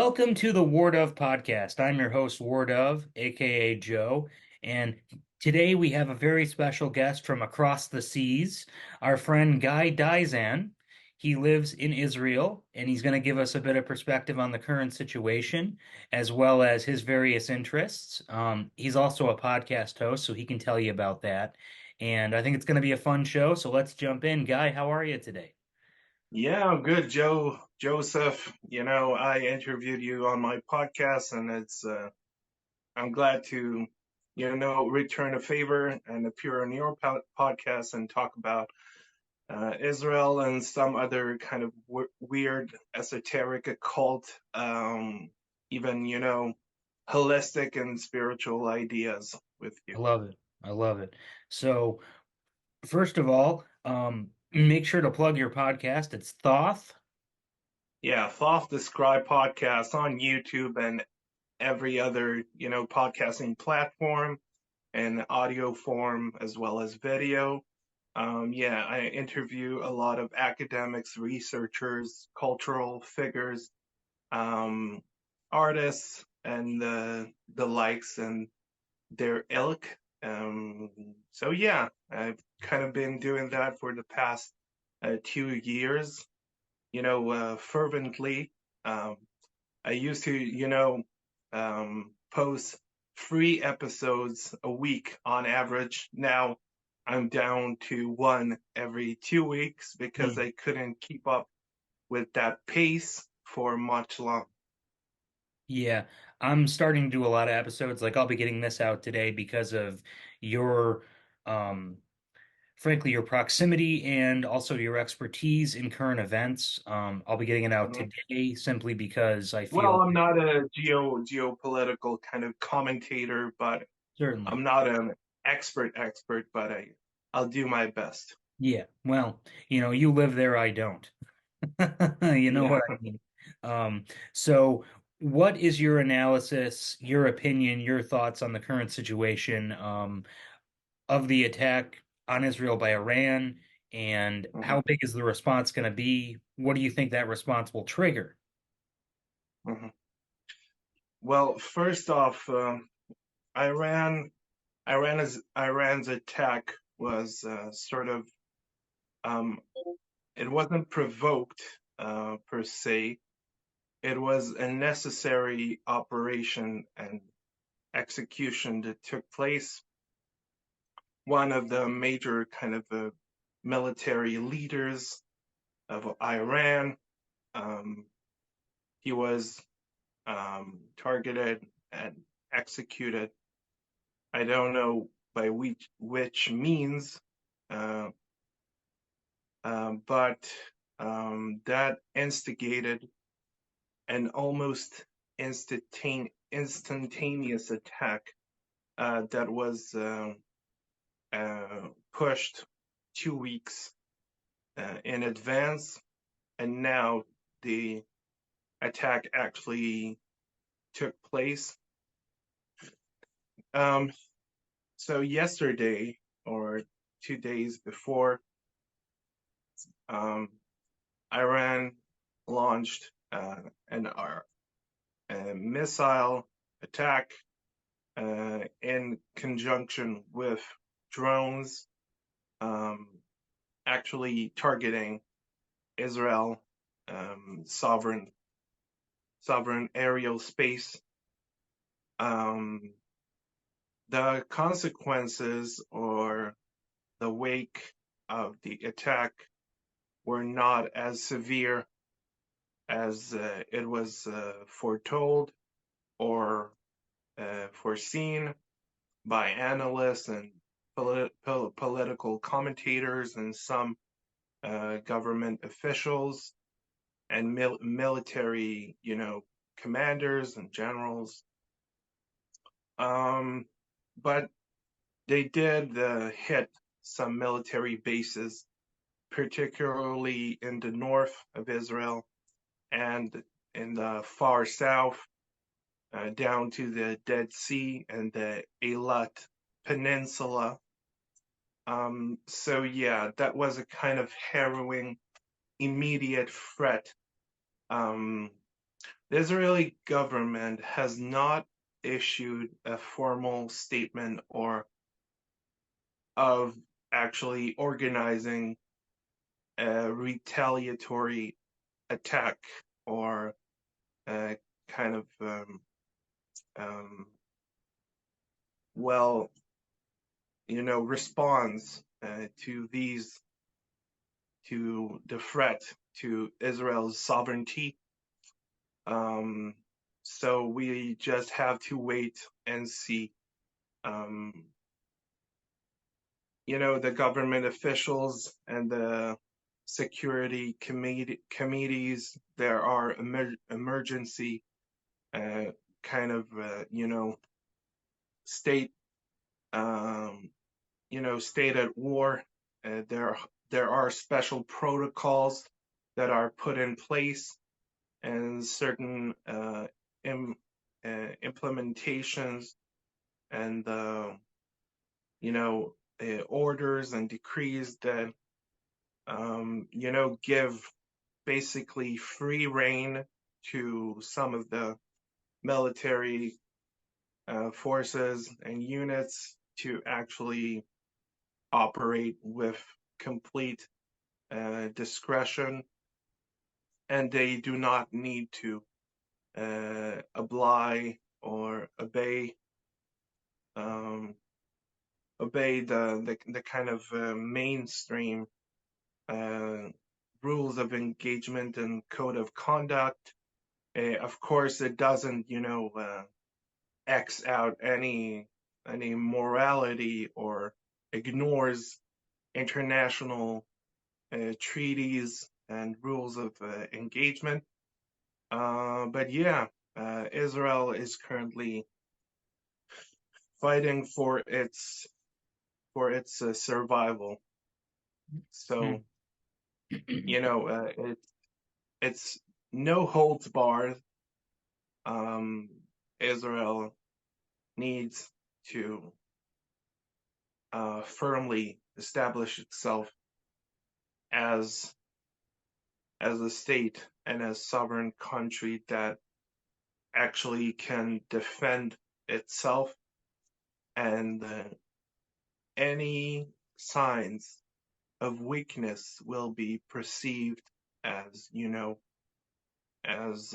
Welcome to the Ward of podcast. I'm your host, Ward of, aka Joe, and today we have a very special guest from across the seas, our friend Guy Dizan. He lives in Israel, and he's going to give us a bit of perspective on the current situation, as well as his various interests. He's also a podcast host, so he can tell you about that. And I think it's going to be a fun show, so let's jump in. Guy, how are you today? Yeah, I'm good, Joseph. I interviewed you on my podcast, and I'm glad to, return a favor and appear on your podcast and talk about Israel and some other kind of weird, esoteric, occult, even, holistic and spiritual ideas with I you. love it. I love it. So, first of all, make sure to plug your podcast. It's Thoth. Yeah, Thoth Describe podcast on YouTube and every other, podcasting platform and audio form as well as video. Yeah, I interview a lot of academics, researchers, cultural figures, um, artists, and the likes and their ilk. So yeah, I've kind of been doing that for the past 2 years, fervently. Um, I used to, post 3 episodes a week on average. Now I'm down to one every 2 weeks because Hmm. I couldn't keep up with that pace for much long. Yeah, I'm starting to do a lot of episodes. Like I'll be getting this out today because of your, um, frankly, your proximity and also your expertise in current events. I'll be getting it out Mhm. today simply because I feel Well, I'm not a geopolitical kind of commentator, but certainly. I'm not an expert, but I'll do my best. Yeah. Well, you live there, I don't. You know Yeah. what I mean? Um, so what is your analysis, your opinion, your thoughts on the current situation of the attack on Israel by Iran, and Mhm, how big is the response going to be? What do you think that response will trigger? mhm. Well, first off, Iran Iran's attack was sort of um, it wasn't provoked per se. It was a necessary operation and execution that took place. One of the major kind of military leaders of Iran, um, he was targeted and executed. I don't know by which means, uh, but that instigated an almost instantaneous attack that was pushed 2 weeks in advance, and now the attack actually took place. Um, so yesterday or 2 days before, um, Iran launched a missile attack in conjunction with drones, um, actually targeting Israel sovereign aerial space. Um, the consequences or the wake of the attack were not as severe as it was foretold or foreseen by analysts and political commentators and some government officials and military, commanders and generals. Um, but they did hit some military bases, particularly in the north of Israel and in the far south, down to the Dead Sea and the Eilat Peninsula. So yeah, that was a kind of harrowing, immediate threat. Um, the Israeli government has not issued a formal statement or of actually organizing a retaliatory attack or a kind of um, well, response to the threat to Israel's sovereignty. Um, so we just have to wait and see. Um, the government officials and the security committees, there are emergency kind of, state, um, state at war. There are special protocols that are put in place and certain Im, implementations and orders and decrees that give basically free rein to some of the military forces and units to actually operate with complete discretion, and they do not need to or um, obey the kind of mainstream uh, rules of engagement and code of conduct. Of course, it doesn't, X out any morality or ignores international treaties and rules of engagement. But yeah, Israel is currently fighting for its survival. So it's no holds barred. Israel needs to firmly establish itself as a state and as sovereign country that actually can defend itself, and any signs of weakness will be perceived as as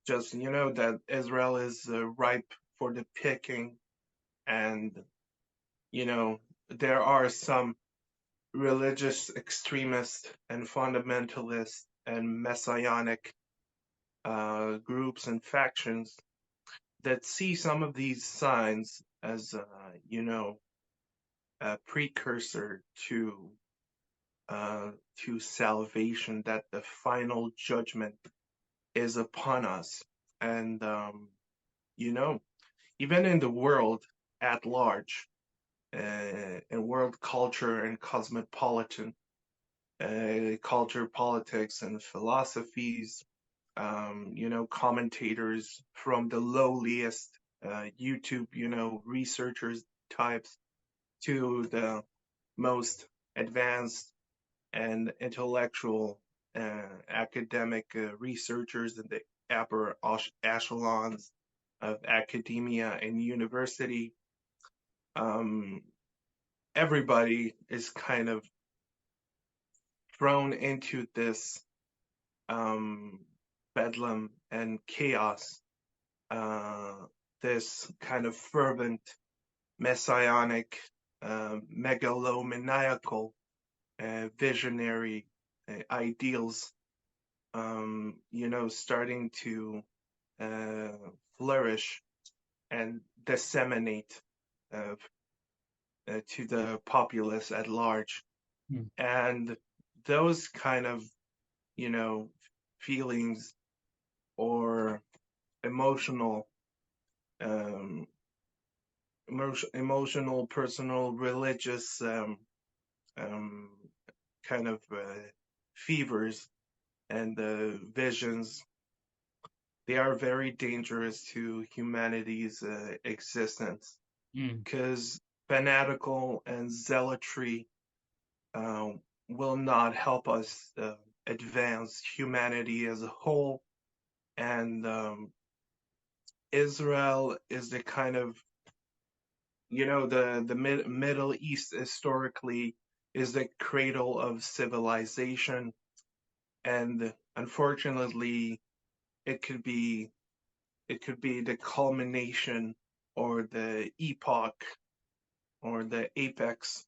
just that Israel is ripe for the picking, and there are some religious extremists and fundamentalists and messianic groups and factions that see some of these signs as a precursor to salvation, that the final judgment is upon us. And even in the world at large, in world culture and cosmopolitan culture, politics, and philosophies, commentators from the lowliest YouTube, researchers types to the most advanced and intellectual academic researchers in the upper echelons of academia and university. Everybody is kind of thrown into this bedlam and chaos, this kind of fervent, messianic, megalomaniacal, visionary ideals, starting to flourish and disseminate to the populace at large. Mm. And those kind of, feelings or emotional, um, emotional, personal, religious um, kind of fevers and visions, they are very dangerous to humanity's existence, Mm. because fanatical and zealotry uh, will not help us advance humanity as a whole. and Israel is the kind of, the Middle East historically is the cradle of civilization, and unfortunately, it could be it could be the culmination or the epoch or the apex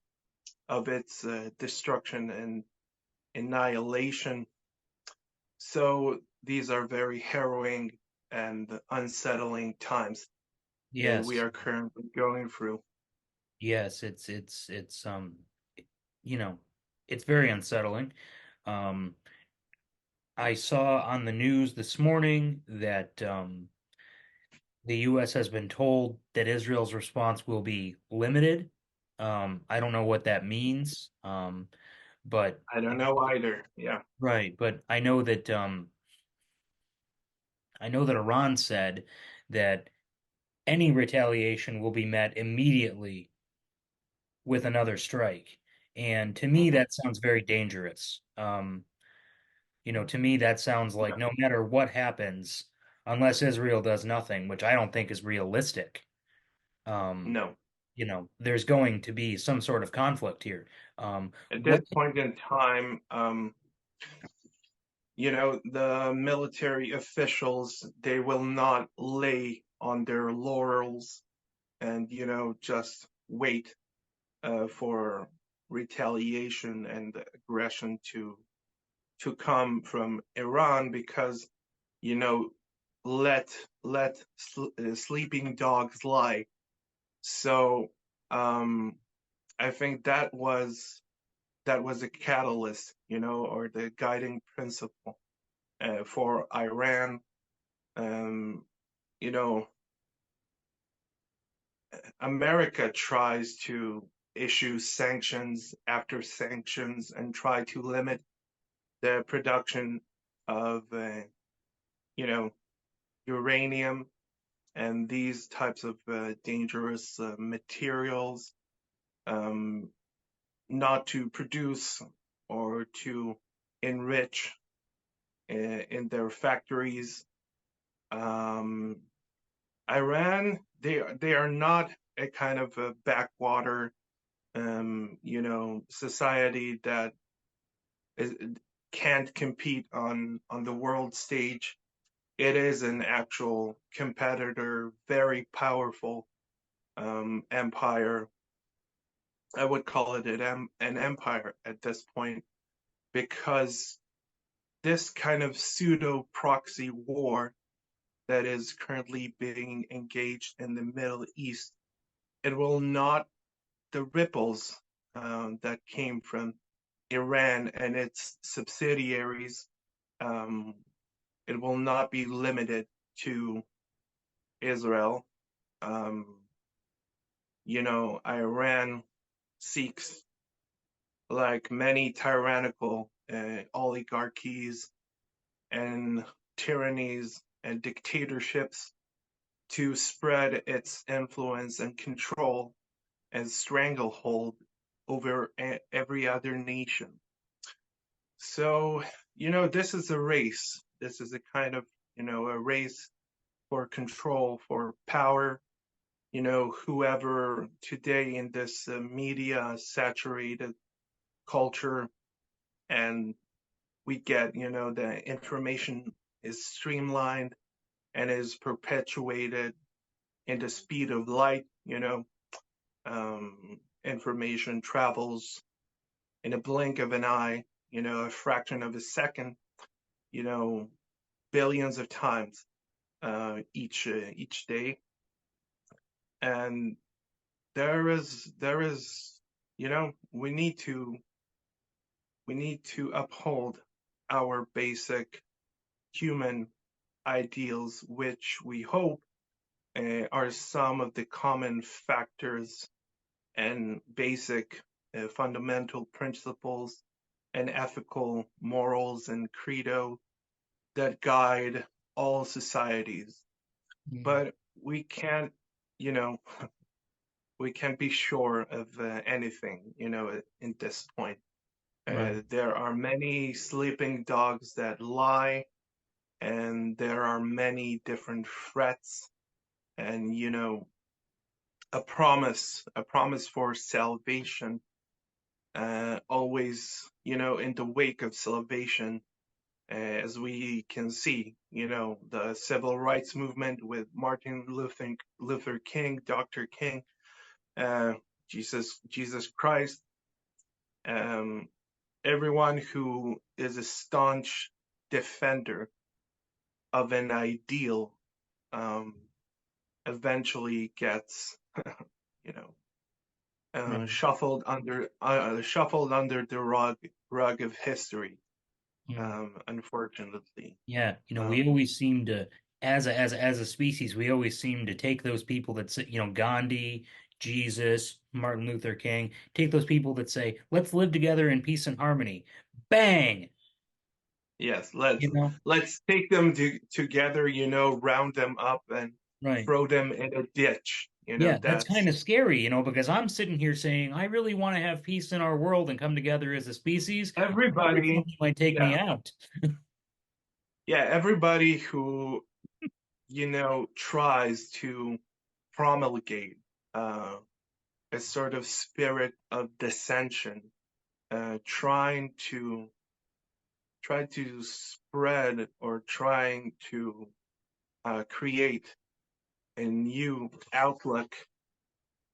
of its destruction and annihilation. So these are very harrowing and unsettling times that we Yes. are currently going through. Yes, it's you know, it's very unsettling. Um, I saw on the news this morning that the U.S. has been told that Israel's response will be limited. I don't know what that means, but I don't know either. Yeah. right. But I know that Iran said that any retaliation will be met immediately with another strike, and to me Hmm. that sounds very dangerous. To me that sounds like Yeah. no matter what happens, unless Israel does nothing, which I don't think is realistic. Um, No. there's going to be some sort of conflict here. At What? this point in time, the military officials, they will not lay on their laurels and, just wait for retaliation and aggression to come from Iran because, you know, let sleeping dogs lie. So um, I think that was a catalyst, or the guiding principle for Iran. Um, you know, America tries to issue sanctions after sanctions and try to limit the production of, you know, uranium and these types of dangerous materials, um, not to produce or to enrich in their factories. Um, Iran, they are not a kind of a backwater, society that is, can't compete on the world stage. It is an actual competitor, very powerful empire. I would call it an empire at this point because this kind of pseudo proxy war that is currently being engaged in the Middle East, it will not, the ripples that came from Iran and its subsidiaries, um, it will not be limited to Israel. Um, Iran seeks, like many tyrannical oligarchies and tyrannies and dictatorships, to spread its influence and control and stranglehold over every other nation. So, this is a race. This is a kind of, a race for control, for power. Whoever today in this media saturated culture, and we get, the information is streamlined and is perpetuated in the speed of light, information travels in a blink of an eye, a fraction of a second, you know, billions of times each day, and there is, we need to uphold our basic human ideals, which we hope are some of the common factors and basic fundamental principles and ethical morals and credo that guide all societies. Mm. But we can't, you know, we can't be sure of anything, in this point. Right. There are many sleeping dogs that lie, and there are many different threats, and a promise for salvation, always, in the wake of salvation, as we can see, the civil rights movement with Martin Luther King, Dr. King, uh, Jesus Christ, um, everyone who is a staunch defender of an ideal, um, eventually gets, you know, Right. shuffled under the rug of history. Yeah. Unfortunately. Yeah, we Um, always seem to, as a species, we always seem to take those people that say, Gandhi, Jesus, Martin Luther King, take those people that say, let's live together in peace and harmony. Bang! yes, You know, let's take them together, round them up and right. throw them in a ditch. Yeah, that's kind That's of scary, because I'm sitting here saying, I really want to have peace in our world and come together as a species. I'm afraid everybody. something might take me Yeah, out. yeah, everybody who tries to promulgate uh, a sort of spirit of dissension, trying to spread or trying to create a new outlook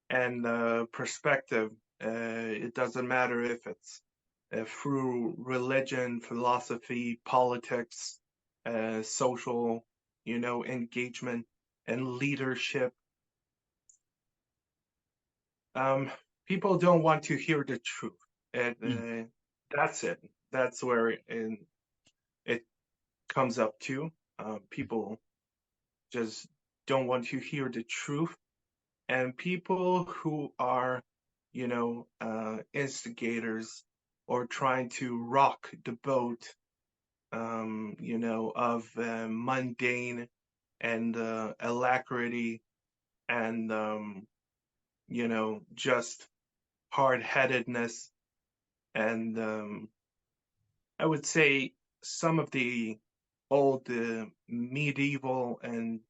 and perspective. It doesn't matter if it's through religion, philosophy, politics, social, engagement and leadership. Um, People don't want to hear the truth. And, Mm, that's it. That's where it comes up to. People just don't want to hear the truth, and people who are, instigators or trying to rock the boat, of mundane and alacrity and, just hard headedness. And I would say some of the old medieval and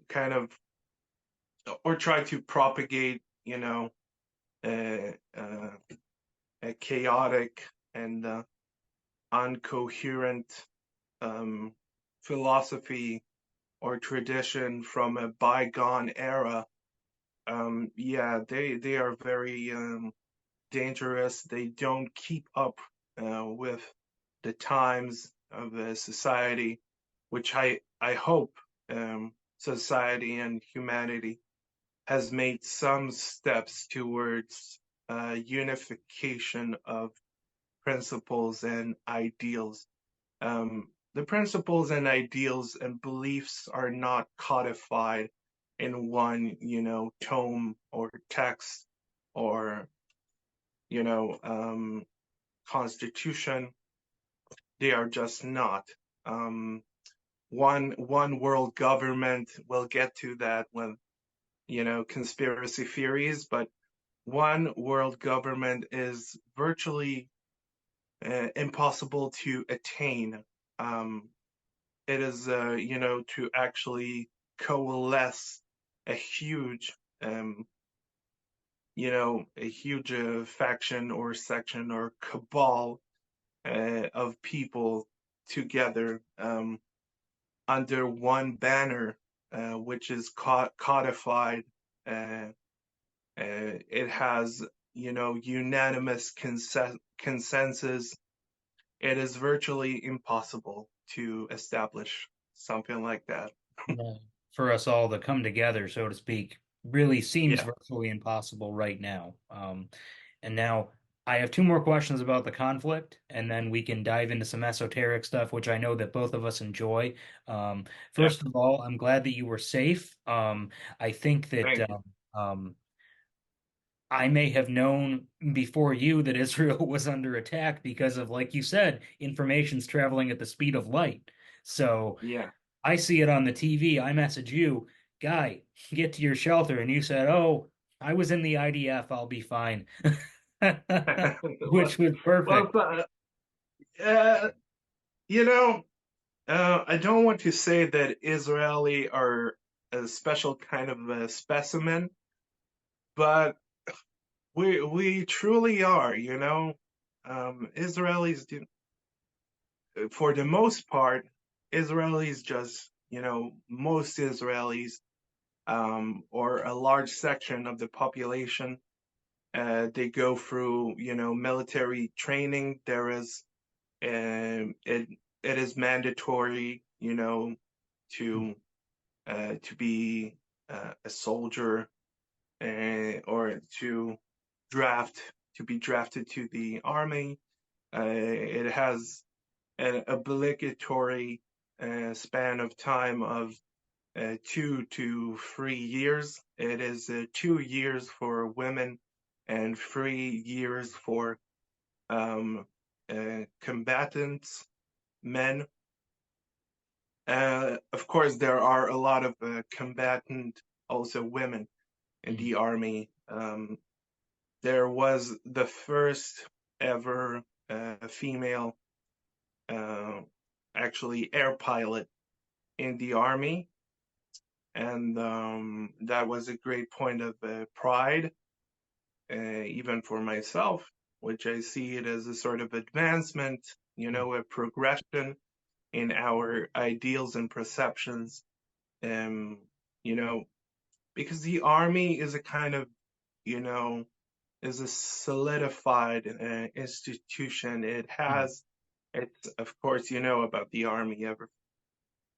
kind of, or try to propagate, uh, uh, a chaotic and uncoherent um, philosophy or tradition from a bygone era. Yeah, they are very dangerous. They don't keep up with the times of society, which I hope society and humanity has made some steps towards unification of principles and ideals. The principles and ideals and beliefs are not codified in one, tome or text or, you know, um, constitution. They are just not. Um, one world government. We'll get to that when, conspiracy theories, but one world government is virtually impossible to attain. Um, it is, to actually coalesce a huge, um, a huge faction or section or cabal of people together under one banner, which is codified. Uh, it has, unanimous consensus. It is virtually impossible to establish something like that. yeah. For us all to come together, so to speak, really seems Yeah, virtually impossible right now. And now I have two more questions about the conflict, and then we can dive into some esoteric stuff, which I know that both of us enjoy. yeah. First of all, I'm glad that you were safe. I think that Thank you. I may have known before you that Israel was under attack because of, like you said, information's traveling at the speed of light. So Yeah. I see it on the TV. I message you, guy, get to your shelter. And you said, oh, I was in the IDF. I'll be fine. well, Which was well, perfect. uh, you know, I don't want to say that Israeli are a special kind of a specimen, but we truly are, you know. Israelis, for the most part, Israelis just, most Israelis, or a large section of the population, they go through, military training. There is, it it is mandatory, to be a soldier, or draft to be drafted to the army. It has an obligatory span of time of 2 to 3 years. It is 2 years for women and 3 years for combatants, men. Of course, there are a lot of combatant, also women in Mm. the army. There was the first ever female, uh, actually air pilot in the army, and that was a great point of pride, even for myself, which I see it as a sort of advancement, a progression in our ideals and perceptions. Um, you know, because the army is a kind of, you know, is a solidified institution. It Mm. has, it's of course you know about the army.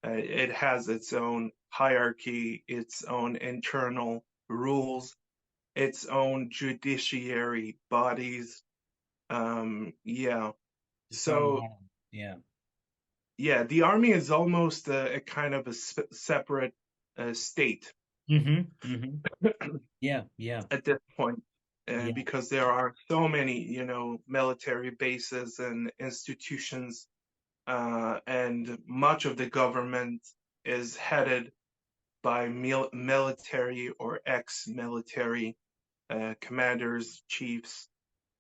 It has its own hierarchy, its own internal rules, its own judiciary bodies. Yeah. Its own So law. Yeah. yeah, the army is almost a kind of a separate state Mm-hmm. Yeah, yeah, at this point, yeah. because there are so many, military bases and institutions, and much of the government is headed by military or ex-military commanders, chiefs,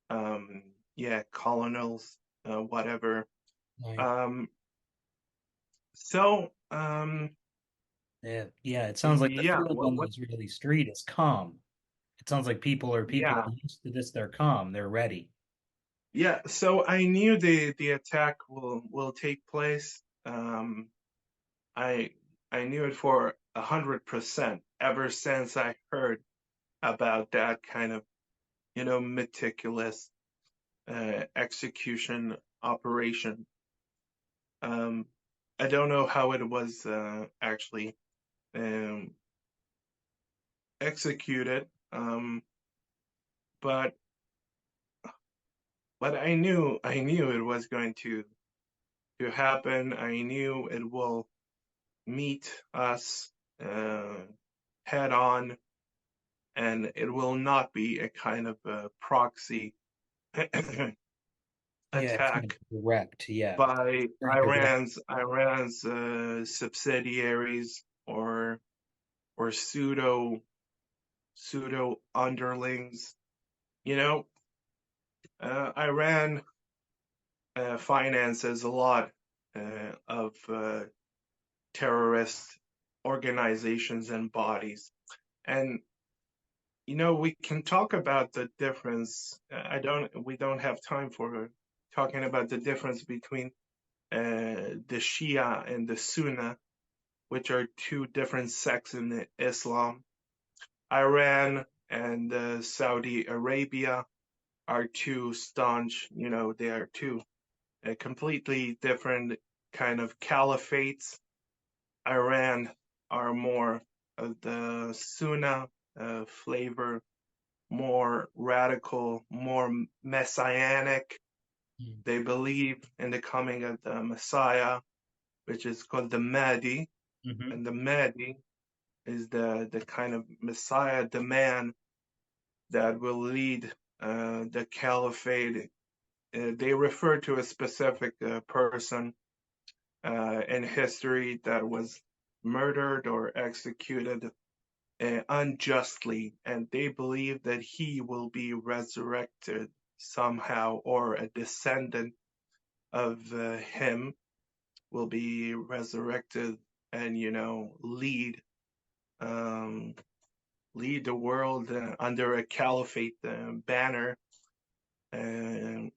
um, yeah, colonels, whatever. Right. Um, so, Yeah, yeah. It sounds like the yeah, feeling on the what, Israeli street is calm. It sounds like people are yeah, used to this. They're calm. They're ready. yeah. So I knew the attack will take place. I I knew it for 100% ever since I heard about that kind of, meticulous execution operation. Um, I don't know how it was actually um, executed, but I knew it was going to happen. I knew it will meet us uh, head on, and it will not be a kind of a proxy Yeah, it's gonna attack be direct. Yeah, it's by very direct. Iran's subsidiaries, or pseudo underlings. You know, Iran finances a lot of terrorist organizations and bodies, and we can talk about the difference. We don't have time for talking about the difference between the Shia and the Sunni, which are two different sects in Islam. Iran and Saudi Arabia are two staunch, they are two completely different kind of caliphates. Iran are more of the Sunni flavor, more radical, more messianic. Mm. They believe in the coming of the Messiah, which is called the Mahdi. Mm-hmm. And the Mahdi is the kind of Messiah, the man that will lead the caliphate. They refer to a specific person in history that was murdered or executed unjustly, and they believe that he will be resurrected somehow, or a descendant of him. will be resurrected and, um, lead the world under a caliphate banner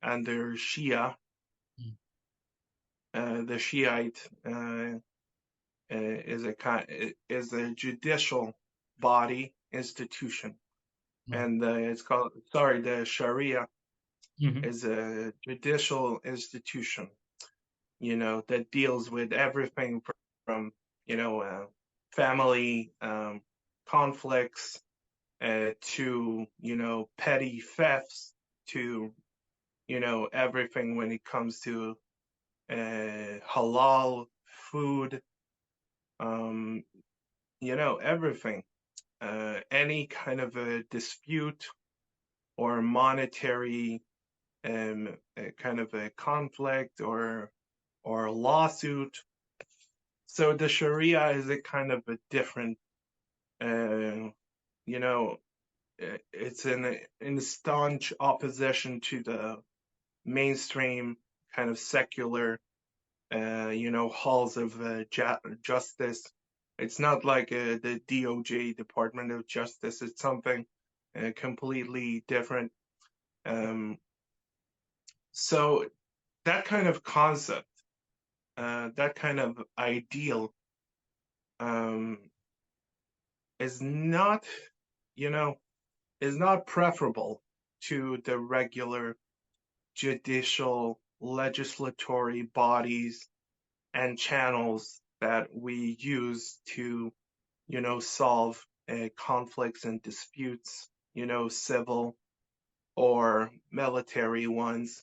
under Shia, Mm. the Shiite is a judicial body institution, Mm. and the Sharia Mhm. is a judicial institution, that deals with everything from family conflicts to petty thefts to everything when it comes to halal food, um, everything. Any kind of a dispute or monetary kind of a conflict or a lawsuit. So the Sharia is a kind of a different, uh, you know, it's in staunch opposition to the mainstream kind of secular halls of justice. It's not like the DOJ, Department of Justice. It's something completely different. Um, so that kind of concept, that kind of ideal, um, is not, you know, is not preferable to the regular judicial legislatory bodies and channels that we use to solve conflicts and disputes, civil or military ones.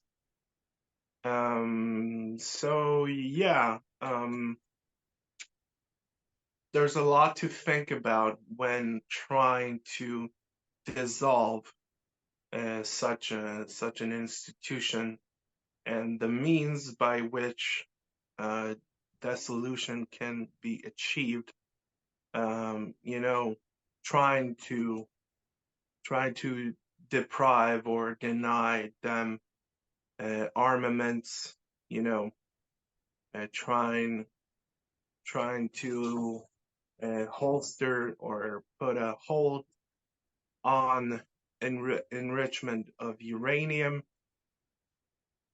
So yeah, there's a lot to think about when trying to dissolve such an institution and the means by which uh, that solution can be achieved. You know, trying to trying to deprive or deny them armaments, you know, trying to holster or put a hold on enrichment of uranium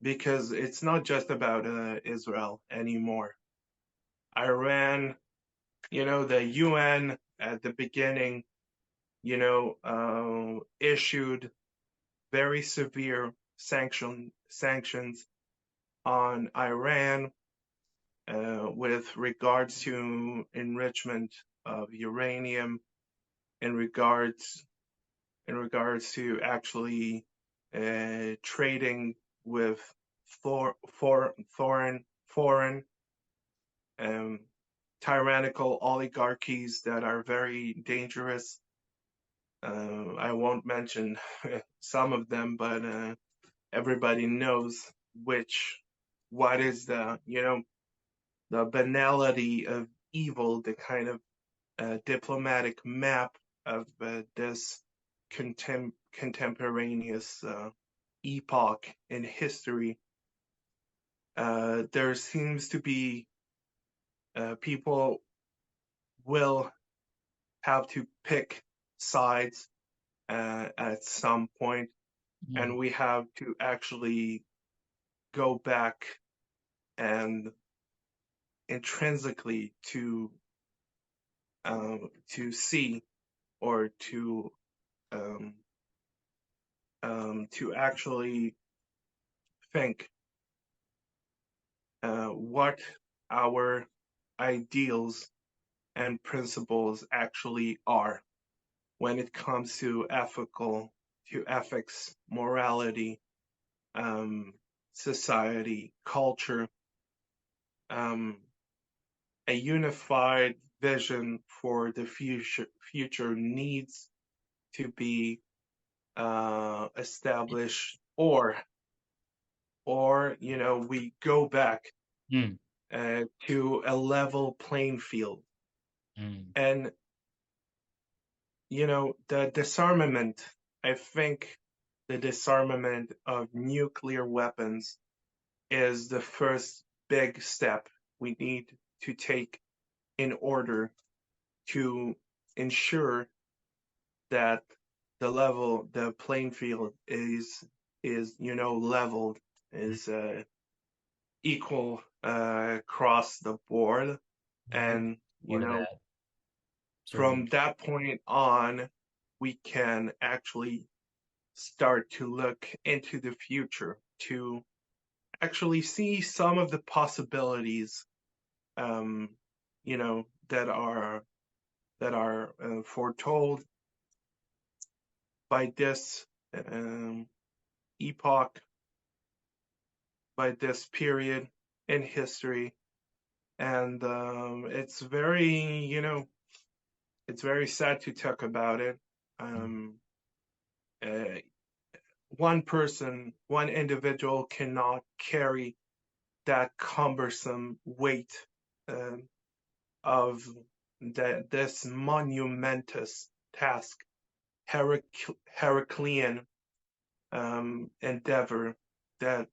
because it's not just about Israel anymore. Iran, the UN at the beginning, issued very severe sanctions on Iran with regards to enrichment of uranium, in regards to actually trading with foreign um, tyrannical oligarchies that are very dangerous. I won't mention some of them, but everybody knows which what is the banality of evil, the kind of diplomatic map of this contemporaneous epoch in history. There seems to be people will have to pick sides at some point, Mm. and we have to actually go back and intrinsically to see or um, to actually think what our ideals and principles actually are when it comes to ethics, morality, um, society, culture, um, a unified vision for the future needs to be established, or we go back Mm. to a level playing field. Mm. And the disarmament, I think the disarmament of nuclear weapons is the first big step we need to take in order to ensure that the playing field is leveled, is equal across the board, I and support that, from certainly. that point on, we can actually start to look into the future to actually see some of the possibilities, um, that are foretold by this um, epoch, by this period in history, and it's very sad to talk about it. Um, uh, One person, one individual cannot carry that cumbersome weight um, of this monumentous task, Heraclean endeavor that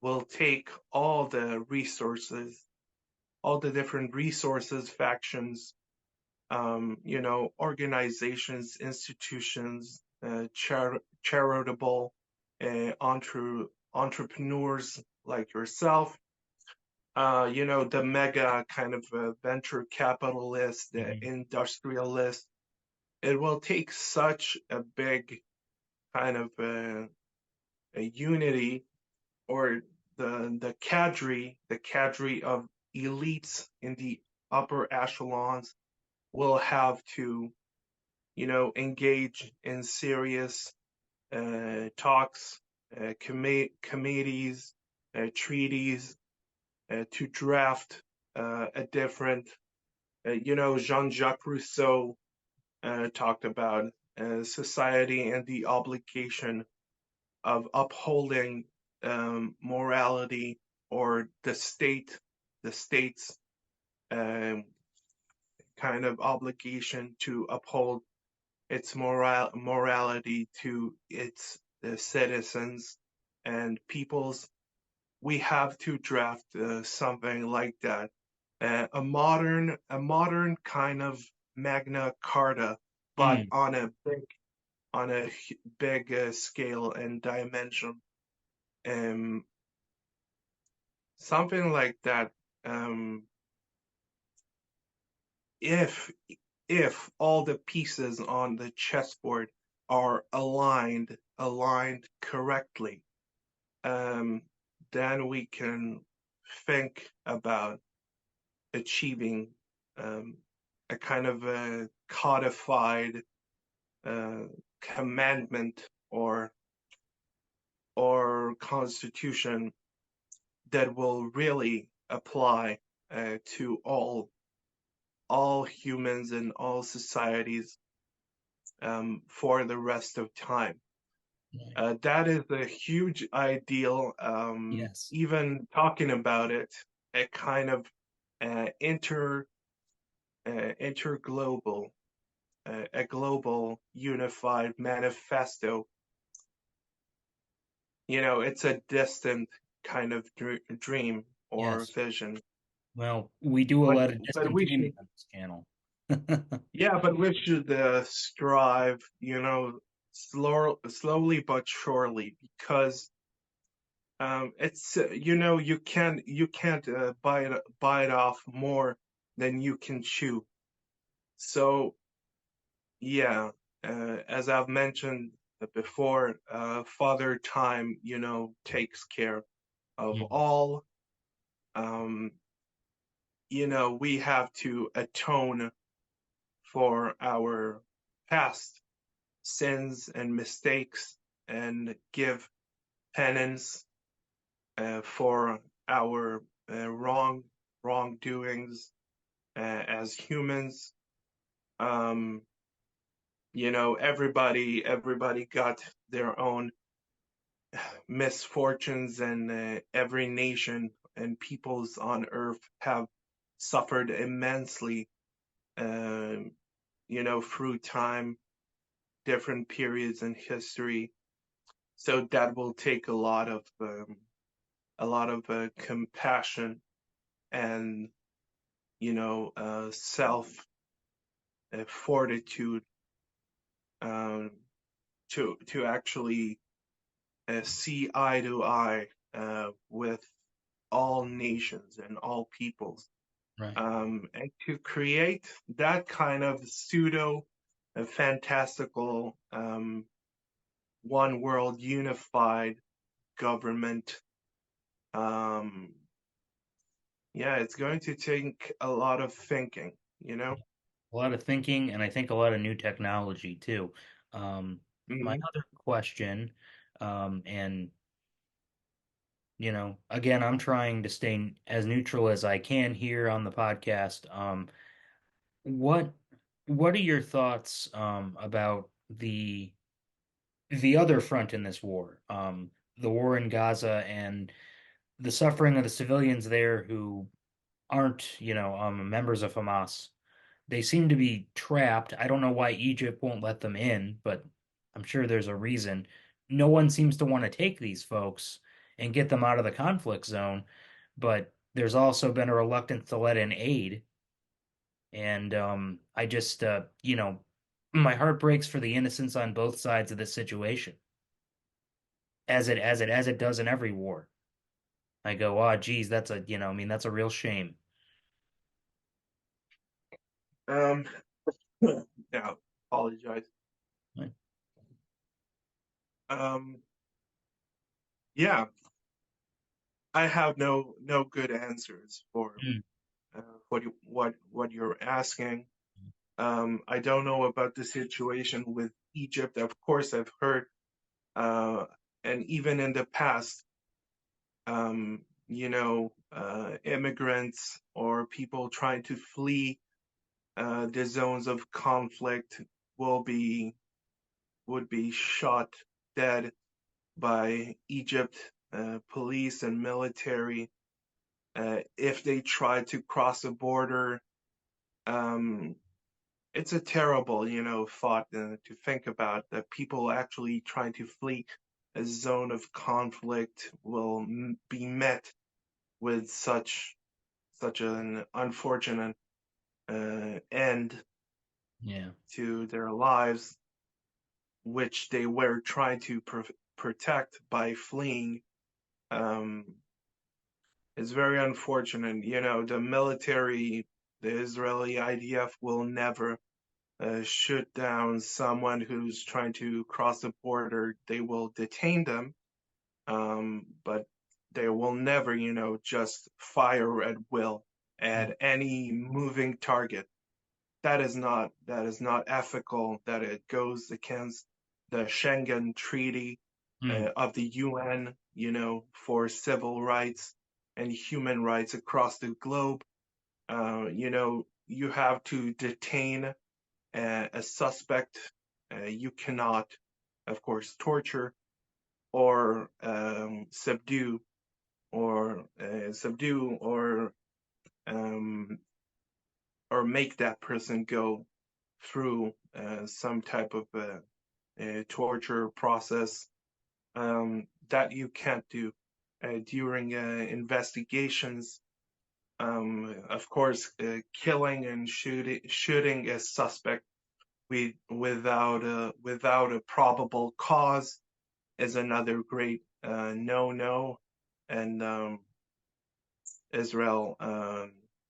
will take all the resources, all the different resources, factions, organizations, institutions, charitable entrepreneurs like yourself, the mega kind of venture capitalist, the Mhm. industrialist. It will take such a big kind of a unity, or the cadre of elites in the upper echelons will have to, engage in serious talks, committees, treaties, to draft a different, Jean-Jacques Rousseau talked about society and the obligation of upholding morality, or the state's um, kind of obligation to uphold its morality to its citizens and peoples. We have to draft something like that, a modern kind of Magna Carta, but Mm. on a big scale and dimension. Um, Something like that. Um, if if all the pieces on the chessboard are aligned correctly, um, then we can think about achieving um, a kind of a codified uh, commandment, or constitution that will really apply to all humans and all societies for the rest of time. Right. That is a huge ideal. Yes. Even talking about it, a kind of interglobal, a global unified manifesto. It's a distant kind of dream or Yes. vision, Well, we do a but lot of but distant we dreaming should, on this channel. yeah, but we should strive, slowly but surely, because it's you can't bite off more than you can chew. So yeah, as I've mentioned before, Father Time, takes care of Mm. all. Um, we have to atone for our past sins and mistakes, and give penance for our wrongdoings as humans. Um, everybody got their own misfortunes, and every nation and peoples on earth have suffered immensely, um, through time, different periods in history. So that will take a lot of compassion and self fortitude, um, to actually see eye to eye with all nations and all peoples, Right. and to create that kind of pseudo fantastical one world unified government. Um, yeah, it's going to take a lot of thinking, you know? A lot of thinking, and I think a lot of new technology too. My Hmm. other question, and again, I'm trying to stay as neutral as I can here on the podcast. What what are your thoughts about the other front in this war, the war in Gaza and the suffering of the civilians there who aren't, members of Hamas? They seem to be trapped. I don't know why Egypt won't let them in, but I'm sure there's a reason. No one seems to want to take these folks and get them out of the conflict zone, but there's also been a reluctance to let in aid. And I just, my heart breaks for the innocents on both sides of this situation, as it does in every war. I go, oh, geez, I mean, that's a real shame. Um, yeah, apologize. Right. Um, yeah, I have no good answers for Mm. what you're asking. I don't know about the situation with Egypt. Of course, I've heard, uh, and even in the past, immigrants or people trying to flee the zones of conflict will be would be shot dead by Egypt police and military if they try to cross a border. Um, it's a terrible, thought to think about that people actually trying to flee a zone of conflict will be met with such an unfortunate end Yeah. to their lives, which they were trying to protect by fleeing. Um, it's very unfortunate. The military, the Israeli IDF, will never shoot down someone who's trying to cross the border. They will detain them, but they will never, just fire at will at any moving target. That is not ethical. That it goes against the Schengen Treaty Mm. of the UN, for civil rights and human rights across the globe. You have to detain a suspect. You cannot, of course, torture or subdue um, or make that person go through some type of torture process that you can't do during investigations. Of course, killing and shooting a suspect without a probable cause is another great no-no, and Israel,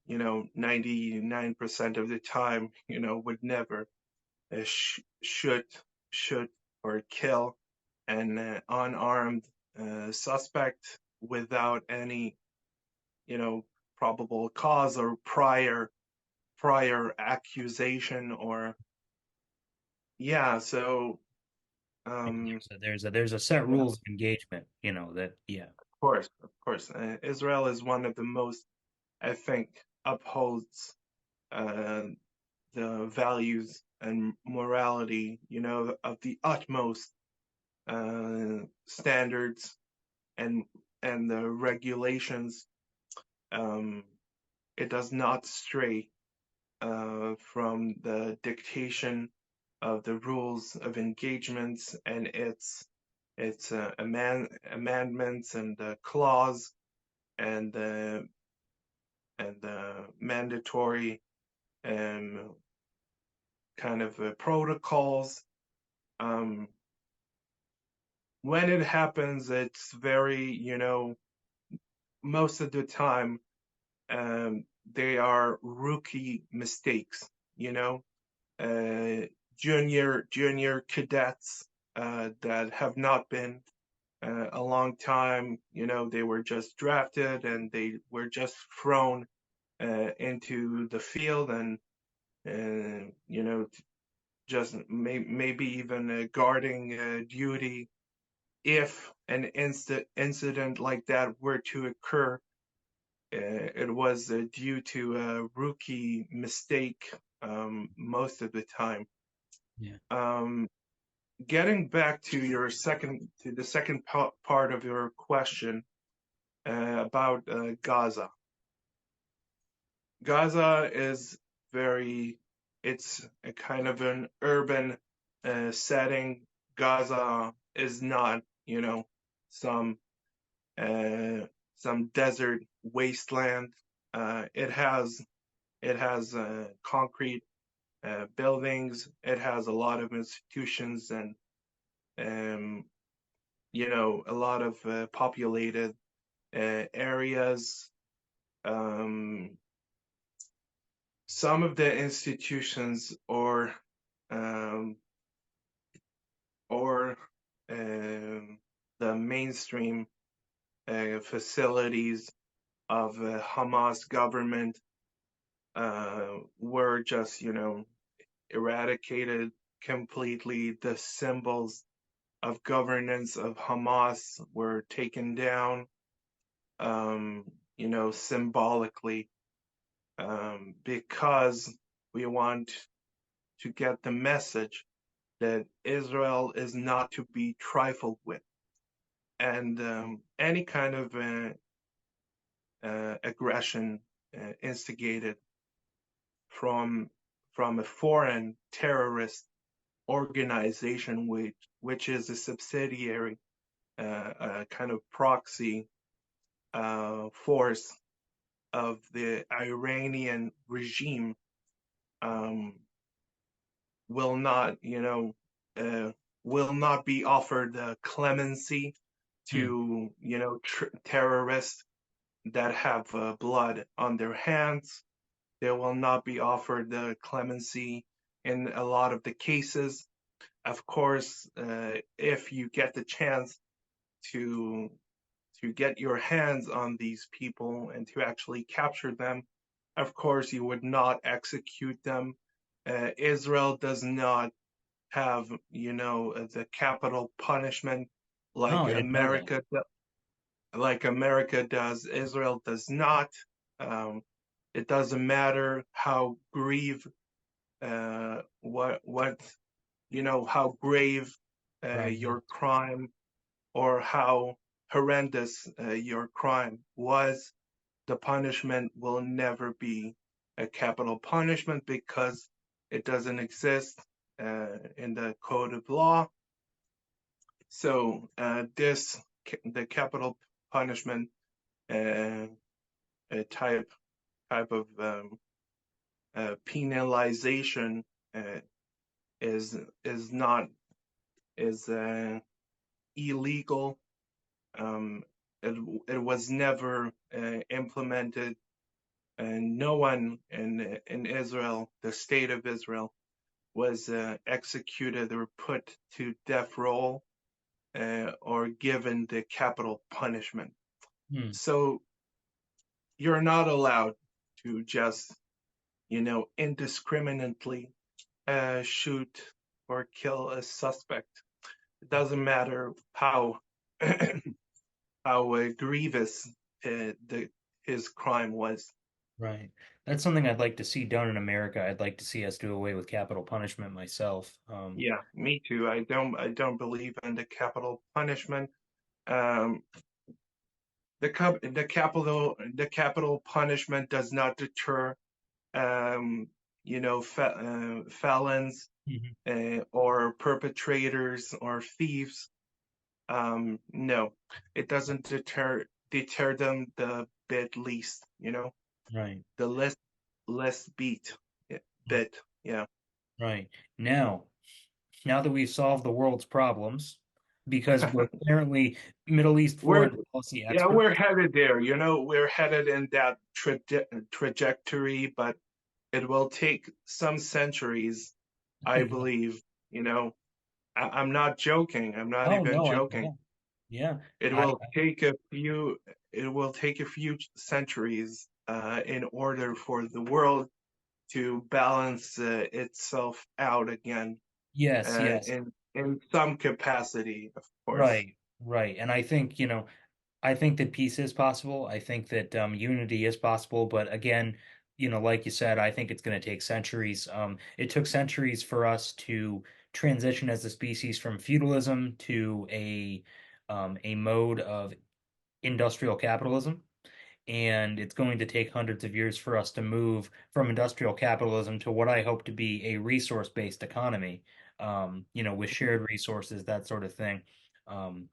99% of the time, would never shoot shoot or kill an unarmed suspect without any, you know, probable cause or prior accusation or yeah. So Yeah, um, there's a set yeah, rules of engagement, that yeah. of course, Israel is one of the most, I think, upholds uh, the values and morality, of the utmost standards and the regulations. Um, it does not stray from the dictation of the rules of engagements and its amendments and clause and and mandatory kind of protocols. Um, when it happens, it's very, most of the time, they are rookie mistakes, you know, uh, junior cadets that have not been a long time. They were just drafted and they were just thrown into the field and just maybe even guarding duty. If an incident like that were to occur, it was due to a rookie mistake most of the time. Yeah. Um, Getting back to the second part of your question about Gaza. Gaza is it's a kind of an urban setting. Gaza is not, some uh, some desert wasteland. It has concrete buildings. It has a lot of institutions and um, a lot of populated areas. Um, some of the institutions um, or the mainstream facilities of Hamas government were just, eradicated completely. The symbols of governance of Hamas were taken down, symbolically, because we want to get the message that Israel is not to be trifled with. And any kind of aggression instigated from a foreign terrorist organization, which is a subsidiary, a kind of proxy force of the Iranian regime, um, will not, will not be offered clemency Hmm. to, terrorists that have blood on their hands. They will not be offered the clemency in a lot of the cases. Of course, if you get the chance to get your hands on these people and to actually capture them, of course you would not execute them. Israel does not have, the capital punishment Oh, like I didn't know that. America does. Israel does not. Um, it doesn't matter how grieve what how grave Right. your crime or how horrendous your crime was. The punishment will never be a capital punishment because it doesn't exist in the code of law. So the capital punishment uh, type of penalization uh, is not is illegal. Um, it was never implemented, and no one in Israel, the state of Israel, was executed or put to death row or given the capital punishment. Hmm. So you're not allowed to just, indiscriminately shoot or kill a suspect. It doesn't matter how how grievous his crime was. Right. That's something I'd like to see done in America. I'd like to see us do away with capital punishment myself. Yeah, me too. I don't believe in the capital punishment. Um, the capital punishment does not deter um, felons Mhm. or perpetrators or thieves. No, it doesn't deter them the bit least. Right. the less bit. Yeah. Right. Now, now that we've solved the world's problems, because we're apparently Middle East We're foreign policy yeah, experts. we're headed there. We're headed in that trajectory, but it will take some centuries, I Yeah. believe. You know, I'm not joking. I'm not Oh even no, joking. yeah, yeah. It I will take a few. It will take a few centuries in order for the world to balance itself out again yes, yes. in some capacity, of course. Right, right. And I think, I think that peace is possible. I think that unity is possible. But again, like you said, I think it's going to take centuries. It took centuries for us to transition as a species from feudalism to a mode of industrial capitalism. And it's going to take hundreds of years for us to move from industrial capitalism to what I hope to be a resource-based economy, with shared resources, that sort of thing. Um,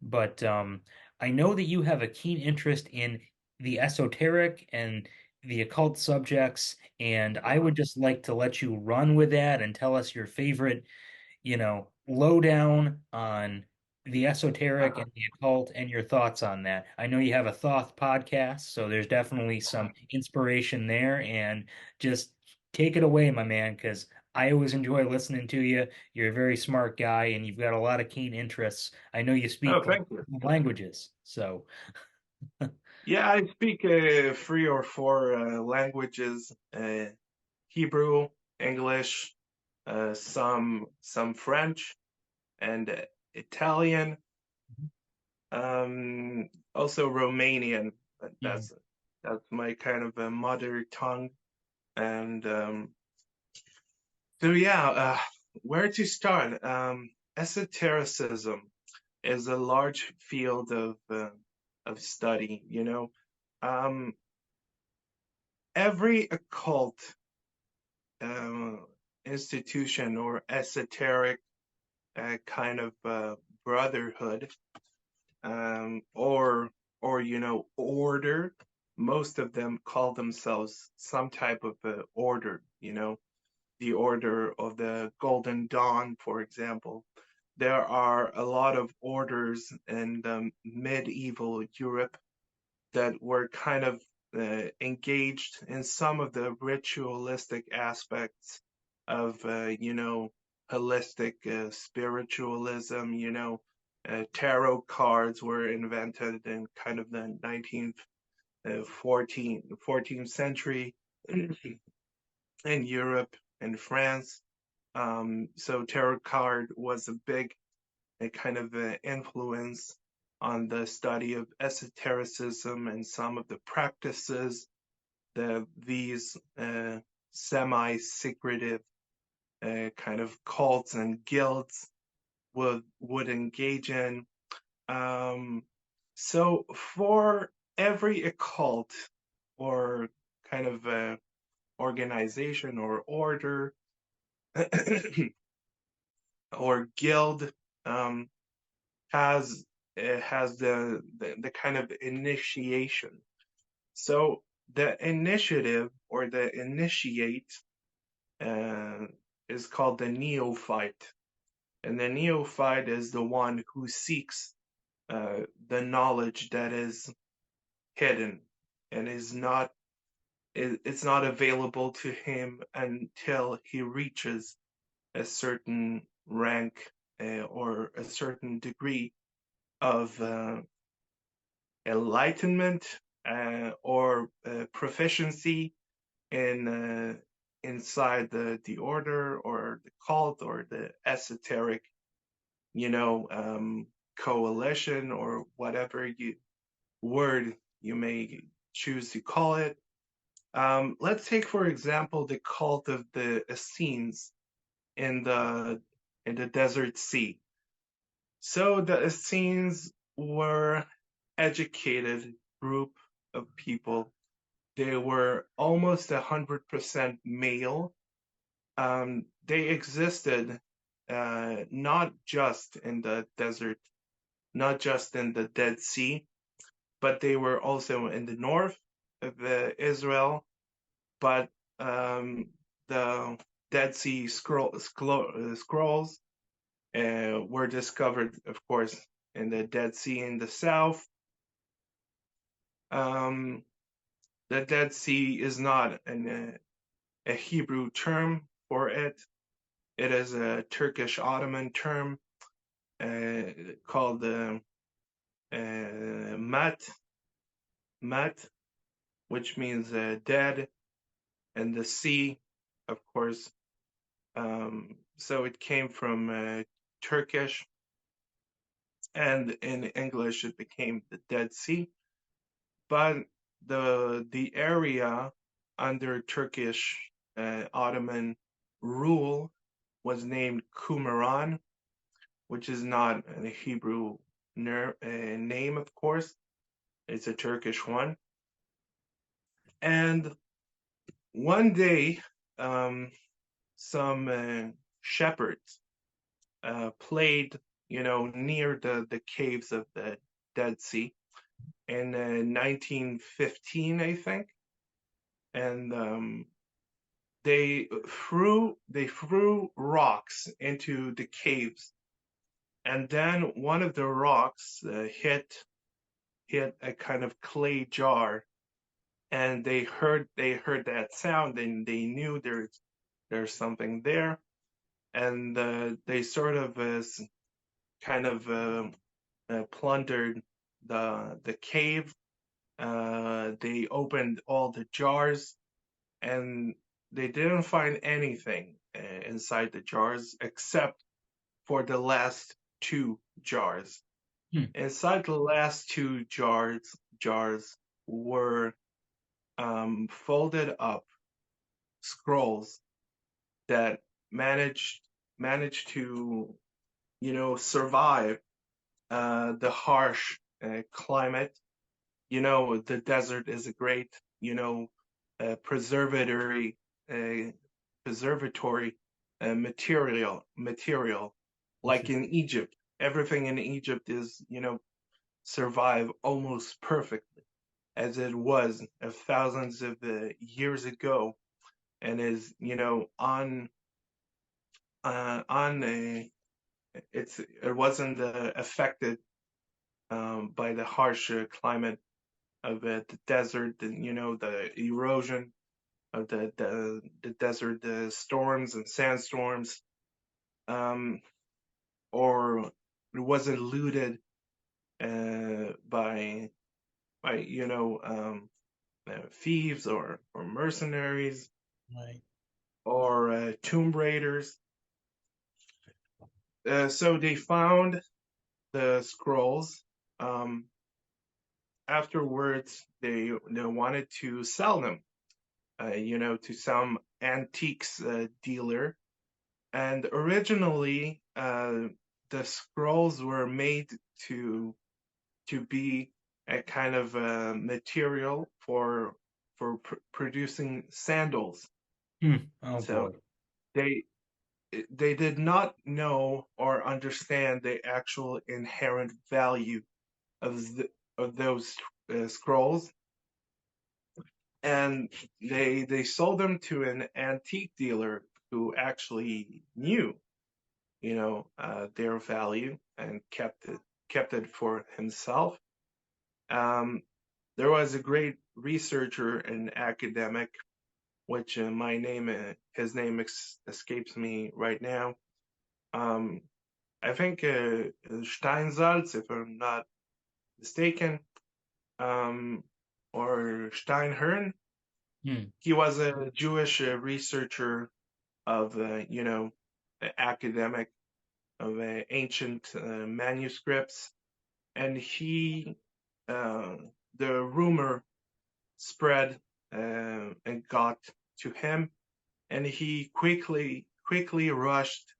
but I know that you have a keen interest in the esoteric and the occult subjects, and I would just like to let you run with that and tell us your favorite, lowdown on the esoteric and the occult and your thoughts on that. I know you have a Thoth podcast, so there's definitely some inspiration there, and just take it away, my man, because I always enjoy listening to you. You're a very smart guy, and you've got a lot of keen interests. I know you Oh, speak thank you. languages, so Yeah, I speak 3 or 4 languages: Hebrew, English, some French, and Italian. Also Romanian. but yeah. That's that's my kind of a mother tongue. And so yeah, where to start? Esotericism is a large field of study. Um, every occult um, institution or esoteric kind of brotherhood, or order. Most of them call themselves some type of order. The Order of the Golden Dawn, for example. There are a lot of orders in the medieval Europe that were kind of engaged in some of the ritualistic aspects of, holistic spiritualism. Tarot cards were invented in kind of the 19th, 14th century in Europe and France. So tarot card was a big kind of influence on the study of esotericism and some of the practices that these semi-secretive kind of cults and guilds would engage in. Um, so for every occult or kind of organization or order or guild, um, has has the kind of initiation. So the initiative or the initiate uh, is called the neophyte, and the neophyte is the one who seeks the knowledge that is hidden and it's not available to him until he reaches a certain rank or a certain degree of enlightenment or proficiency in inside the order or the cult or the esoteric, coalition or whatever word you may choose to call it. Let's take, for example, the cult of the Essenes in the Desert Sea. So the Essenes were educated group of people. They were almost 100% male. They existed not just in the desert, not just in the Dead Sea, but they were also in the north. of Israel, but the Dead Sea Scrolls were discovered, of course, in the Dead Sea in the south. Um, the Dead Sea is not a Hebrew term for it. It is a Turkish Ottoman term called Mat, Mat, which means dead, and the sea, of course. So it came from Turkish, and in English it became the Dead Sea. But the area under Turkish Ottoman rule was named Qumran, which is not a Hebrew name, of course. It's a Turkish one. And one day, some shepherds played, near the caves of the Dead Sea in 1915, I think, and they threw rocks into the caves, and then one of the rocks hit a kind of clay jar, and they heard that sound, and they knew there's something there, and they sort of kind of plundered the cave. They opened all the jars, and they didn't find anything inside the jars except for the last two jars. Hmm. Inside the last two jars were folded up scrolls that managed to, survive the harsh climate. The desert is a great, preservatory, uh, preservatory material. Like in Egypt, everything in Egypt is, survive almost perfectly as it was thousands of years ago, and is, on a it wasn't affected by the harsh climate of the desert, and the erosion of the desert, the storms and sandstorms, um, or it wasn't looted by thieves or mercenaries Right. or tomb raiders. So they found the scrolls. Um, Afterwards, they wanted to sell them, to some antiques dealer. And originally, the scrolls were made to to be a kind of material for producing sandals. Hmm. Oh So boy. they they did not know or understand the actual inherent value of of those scrolls, and they sold them to an antique dealer who actually knew, their value, and kept it for himself. Um, there was a great researcher and academic, which his name escapes me right now. Um, I think Steinsaltz, if I'm not mistaken, um, or Steinhern. Hmm. He was a Jewish researcher of, academic of ancient manuscripts, and uh, the rumor spread and got to him, and he quickly rushed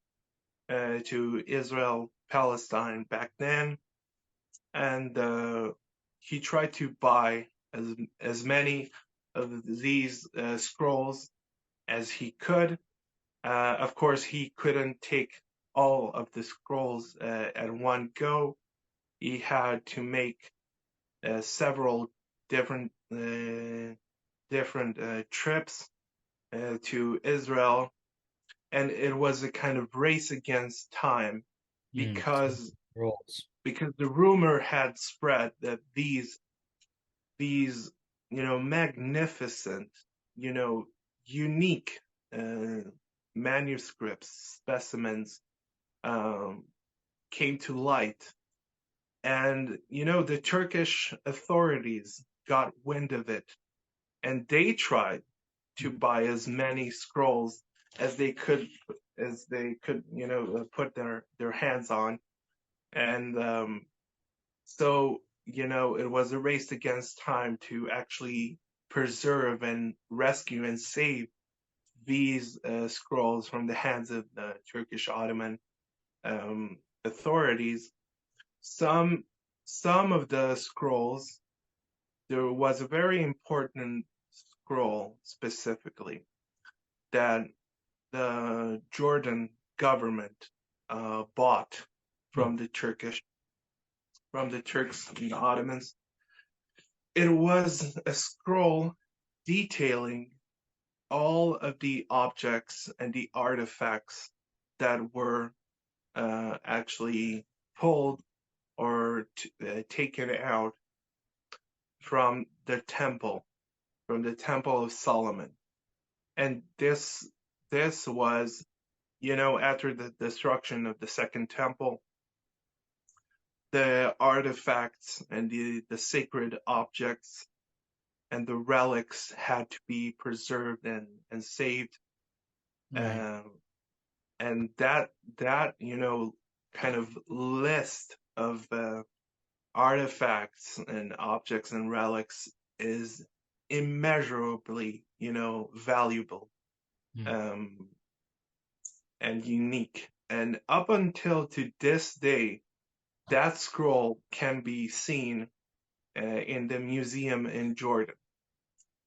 to Israel, Palestine back then, and he tried to buy as many of these scrolls as he could. Of course, he couldn't take all of the scrolls at one go. He had to make several. different trips to Israel, and it was a kind of race against time So because scrolls. the rumor had spread that these magnificent, you know unique uh, manuscripts specimens um, came to light, and the Turkish authorities got wind of it, and they tried to buy as many scrolls as they could put their hands on, and so it was a race against time to actually preserve and rescue and save these scrolls from the hands of the Turkish Ottoman authorities. some some of the scrolls, there was a very important scroll specifically that the Jordan government bought Mm. from the Turks and the Ottomans. It was a scroll detailing all of the objects and the artifacts that were actually pulled or taken out from the temple of Solomon. And this was, after the destruction of the second temple, the artifacts and the sacred objects and the relics had to be preserved and saved. Right. Um, and that kind of list of artifacts and objects and relics is immeasurably valuable Mm. um, and unique. And up until to this day, that scroll can be seen in the museum in Jordan,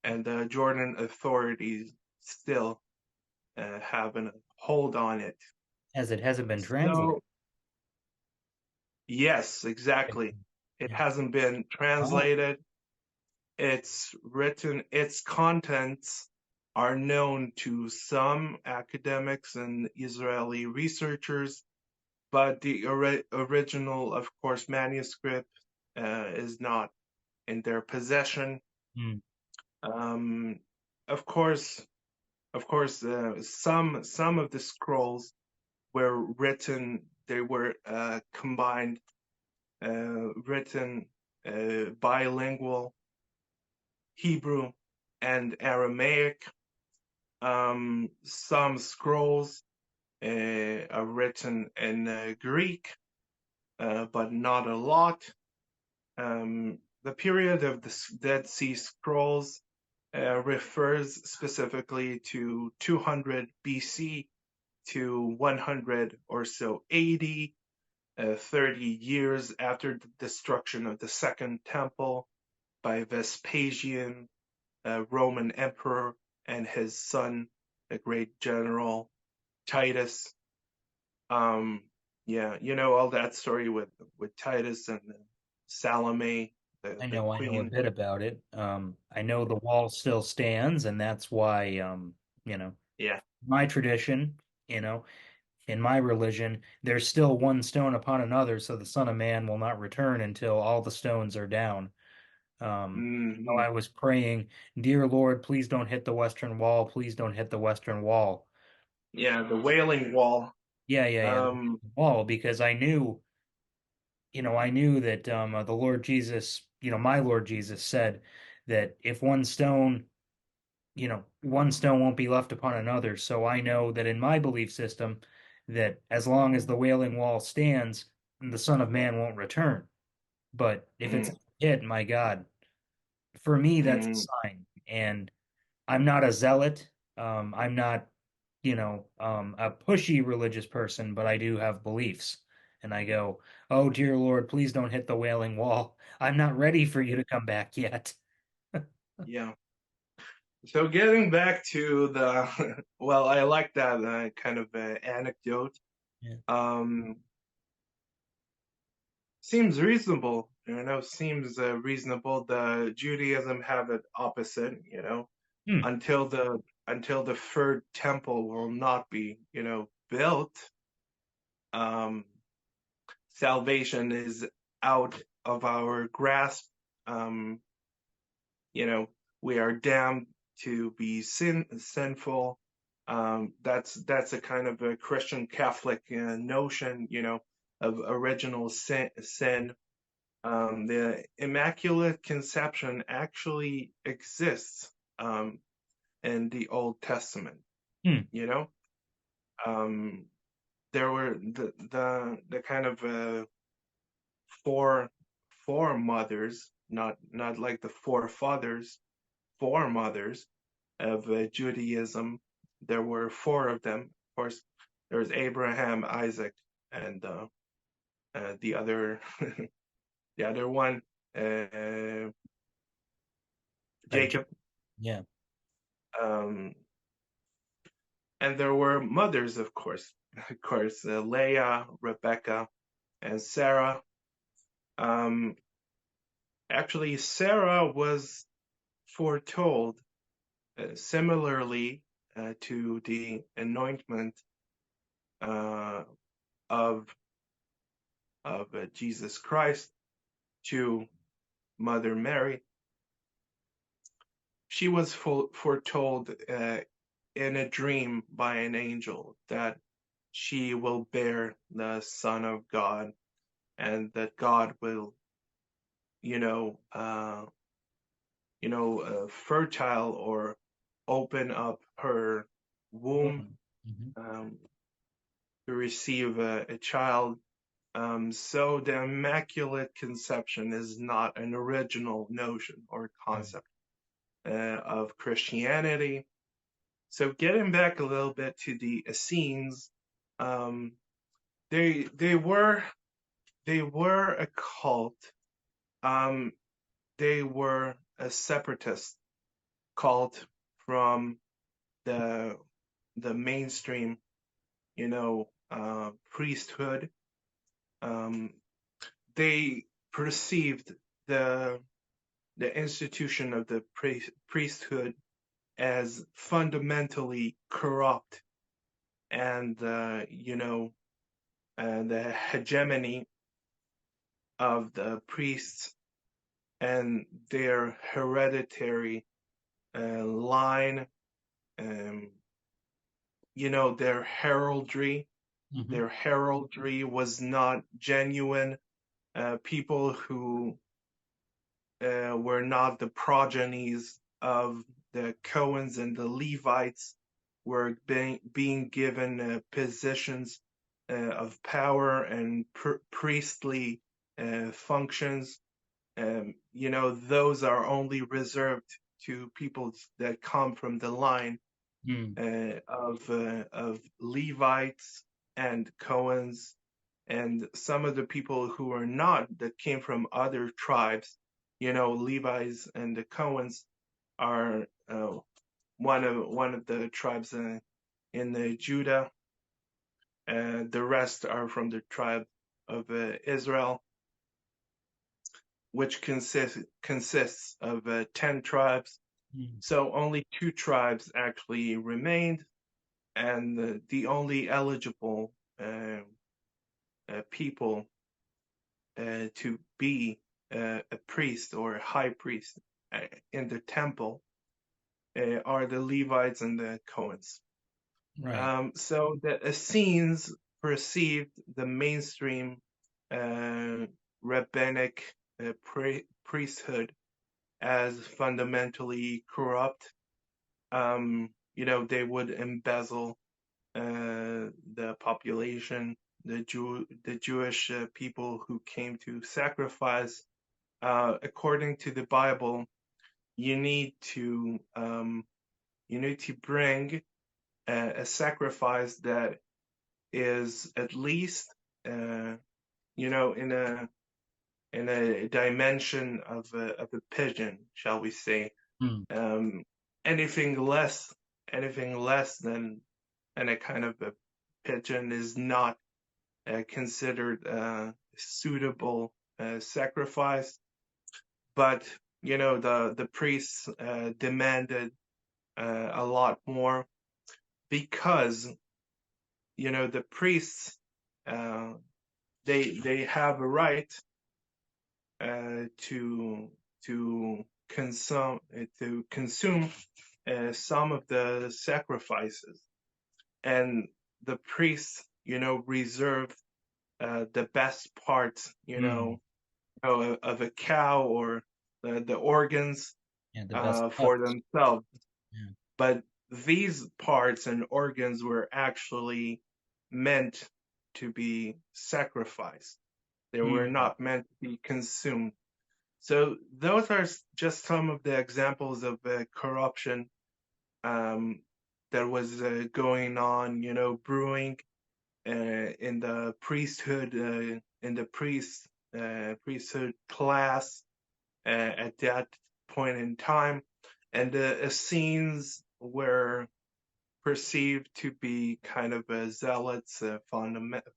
and the Jordan authorities still have a hold on it. As it hasn't been translated. So, yes, exactly. It Yeah. hasn't been Oh, translated. It's written, its contents are known to some academics and Israeli researchers, but the original, of course, manuscript is not in their possession. mm. Um, of course, some of the scrolls were written. They were combined, written bilingual Hebrew and Aramaic. Some scrolls are written in Greek, but not a lot. The period of the Dead Sea Scrolls refers specifically to 200 BC to 100 or so AD, 30 years after the destruction of the Second Temple by Vespasian, a Roman emperor, and his son, the great general Titus. Um, yeah, all that story with Titus and Salome, the I know a queen. bit about it. I know the wall still stands, and that's why, you know, Yeah. my tradition, you know, in my religion, there's still one stone upon another, so the Son of Man will not return until all the stones are down. So Hmm. I was praying, dear Lord, please don't hit the Western Wall. Please don't hit the Western Wall. Yeah, the Wailing Wall. Yeah, the Um, wall, because I knew that the Lord Jesus, my Lord Jesus said that if one stone won't be left upon another. So I know that in my belief system, that as long as the Wailing Wall stands, the Son of Man won't return. But if it's mm, hit, my God, for me, that's a mm, sign. And I'm not a zealot. I'm not, a pushy religious person, but I do have beliefs. And I go, oh, dear Lord, please don't hit the Wailing Wall. I'm not ready for you to come back yet. yeah. So getting back to the, well, I like that kind of anecdote. Yeah. Um, seems reasonable. Seems reasonable. The Judaism have it opposite. Hmm. Until the third temple will not be, built, um, salvation is out of our grasp. Um, you know, we are damned to be sinful. That's a kind of a Christian Catholic notion, of original sin. The Immaculate Conception actually exists in the Old Testament. Hmm. You know, um, there were the kind of four four mothers, not like the forefathers, four mothers of Judaism. There were four of them. Of course, there was Abraham, Isaac, and the other the other one, uh, Jacob. Yeah. Um, and there were mothers, of course, Leah, Rebecca, and Sarah. Um, Actually, Sarah was foretold similarly to the anointment uh, of Jesus Christ to Mother Mary. She was foretold in a dream by an angel that she will bear the Son of God, and that God will, you know, uh, fertile or open up her womb Woman. Hmm. um, to receive a child. So the Immaculate Conception is not an original notion or Right. concept of Christianity. So getting back a little bit to the Essenes, um, they were a cult. Um, they were a separatist cult from the the mainstream, priesthood. Um, they perceived the the institution of the priesthood as fundamentally corrupt, and the hegemony of the priests and their hereditary line, um, their heraldry. Hmm. Their heraldry was not genuine. People who were not the progenies of the Cohens and the Levites were being given positions of power and priestly functions. Those are only reserved to people that come from the line Hmm. of Levites and Cohens, and some of the people who are not, that came from other tribes. Levites and the Cohens are one of the tribes in the Judah. The rest are from the tribe of Israel, which consists of 10 tribes. Hmm. So only two tribes actually remained, and the only eligible people to be a priest or a high priest in the temple are the Levites and the Cohens. Right. So the Essenes perceived the mainstream uh, rabbinic priesthood as fundamentally corrupt. They would embezzle the population, the Jewish people who came to sacrifice. According to the Bible, you need to um, bring a sacrifice that is at least in a dimension of a pigeon, shall we say. Hmm. Um, anything less anything less than a kind of a pigeon is not considered suitable sacrifice. But the priests demanded a lot more because the priests uh, they have a right to consume some of the sacrifices, and the priests reserve the best parts Mm. of a cow or the organs Yeah, the best for cuts. themselves. Yeah. But these parts and organs were actually meant to be sacrificed. They were Mm. not meant to be consumed. So those are just some of the examples of corruption um, that was going on, brewing in the priesthood, in the priesthood class at that point in time, and the Essenes were perceived to be kind of zealots,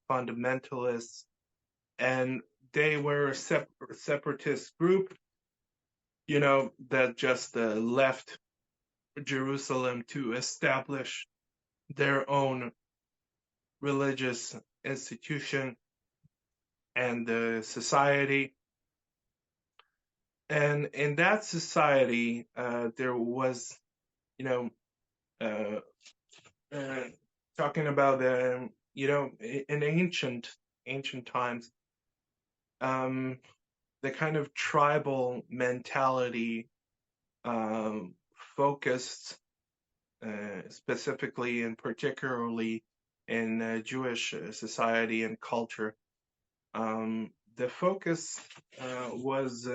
fundamentalists, and they were a separatist group, that just left Jerusalem to establish their own religious institution and society. And in that society, there was, you know, uh, uh, talking about in ancient times, um, the kind of tribal mentality um, focused specifically and particularly in Jewish society and culture. The focus was